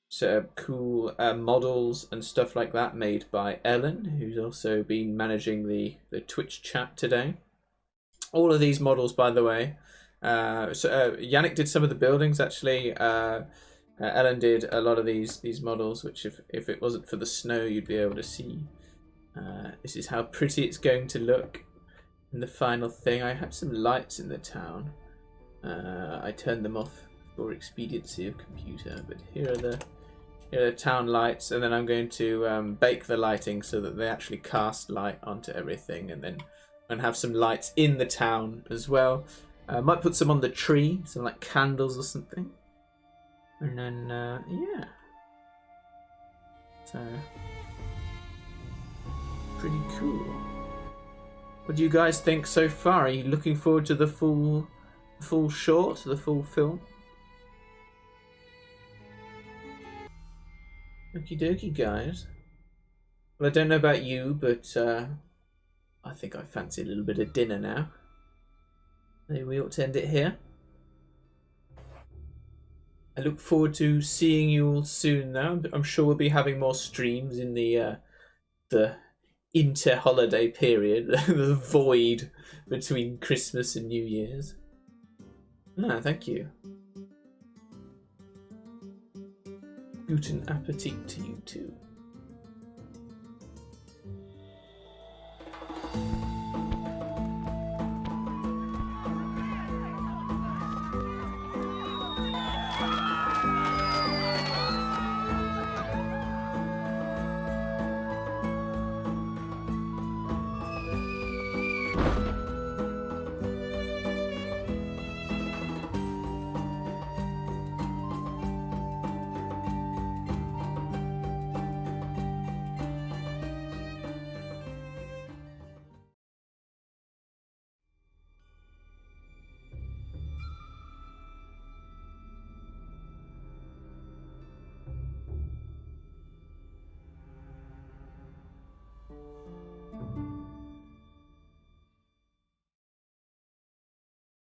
so cool models and stuff like that made by Ellen, who's also been managing the Twitch chat today. All of these models, by the way. Yannick did some of the buildings, actually. Ellen did a lot of these models, which if it wasn't for the snow, you'd be able to see. This is how pretty it's going to look in the final thing. I have some lights in the town. I turned them off for expediency of computer, but here are the town lights, and then I'm going to bake the lighting so that they actually cast light onto everything, and then have some lights in the town as well. I might put some on the tree, some like candles or something. And then, yeah. So, pretty cool. What do you guys think so far? Are you looking forward to the full short, the full film? Okie dokie, guys. Well, I don't know about you, but I think I fancy a little bit of dinner now. Maybe we ought to end it here. I look forward to seeing you all soon now. I'm sure we'll be having more streams in the inter-holiday period, the void between Christmas and New Year's. Thank you. Guten Appetit to you too.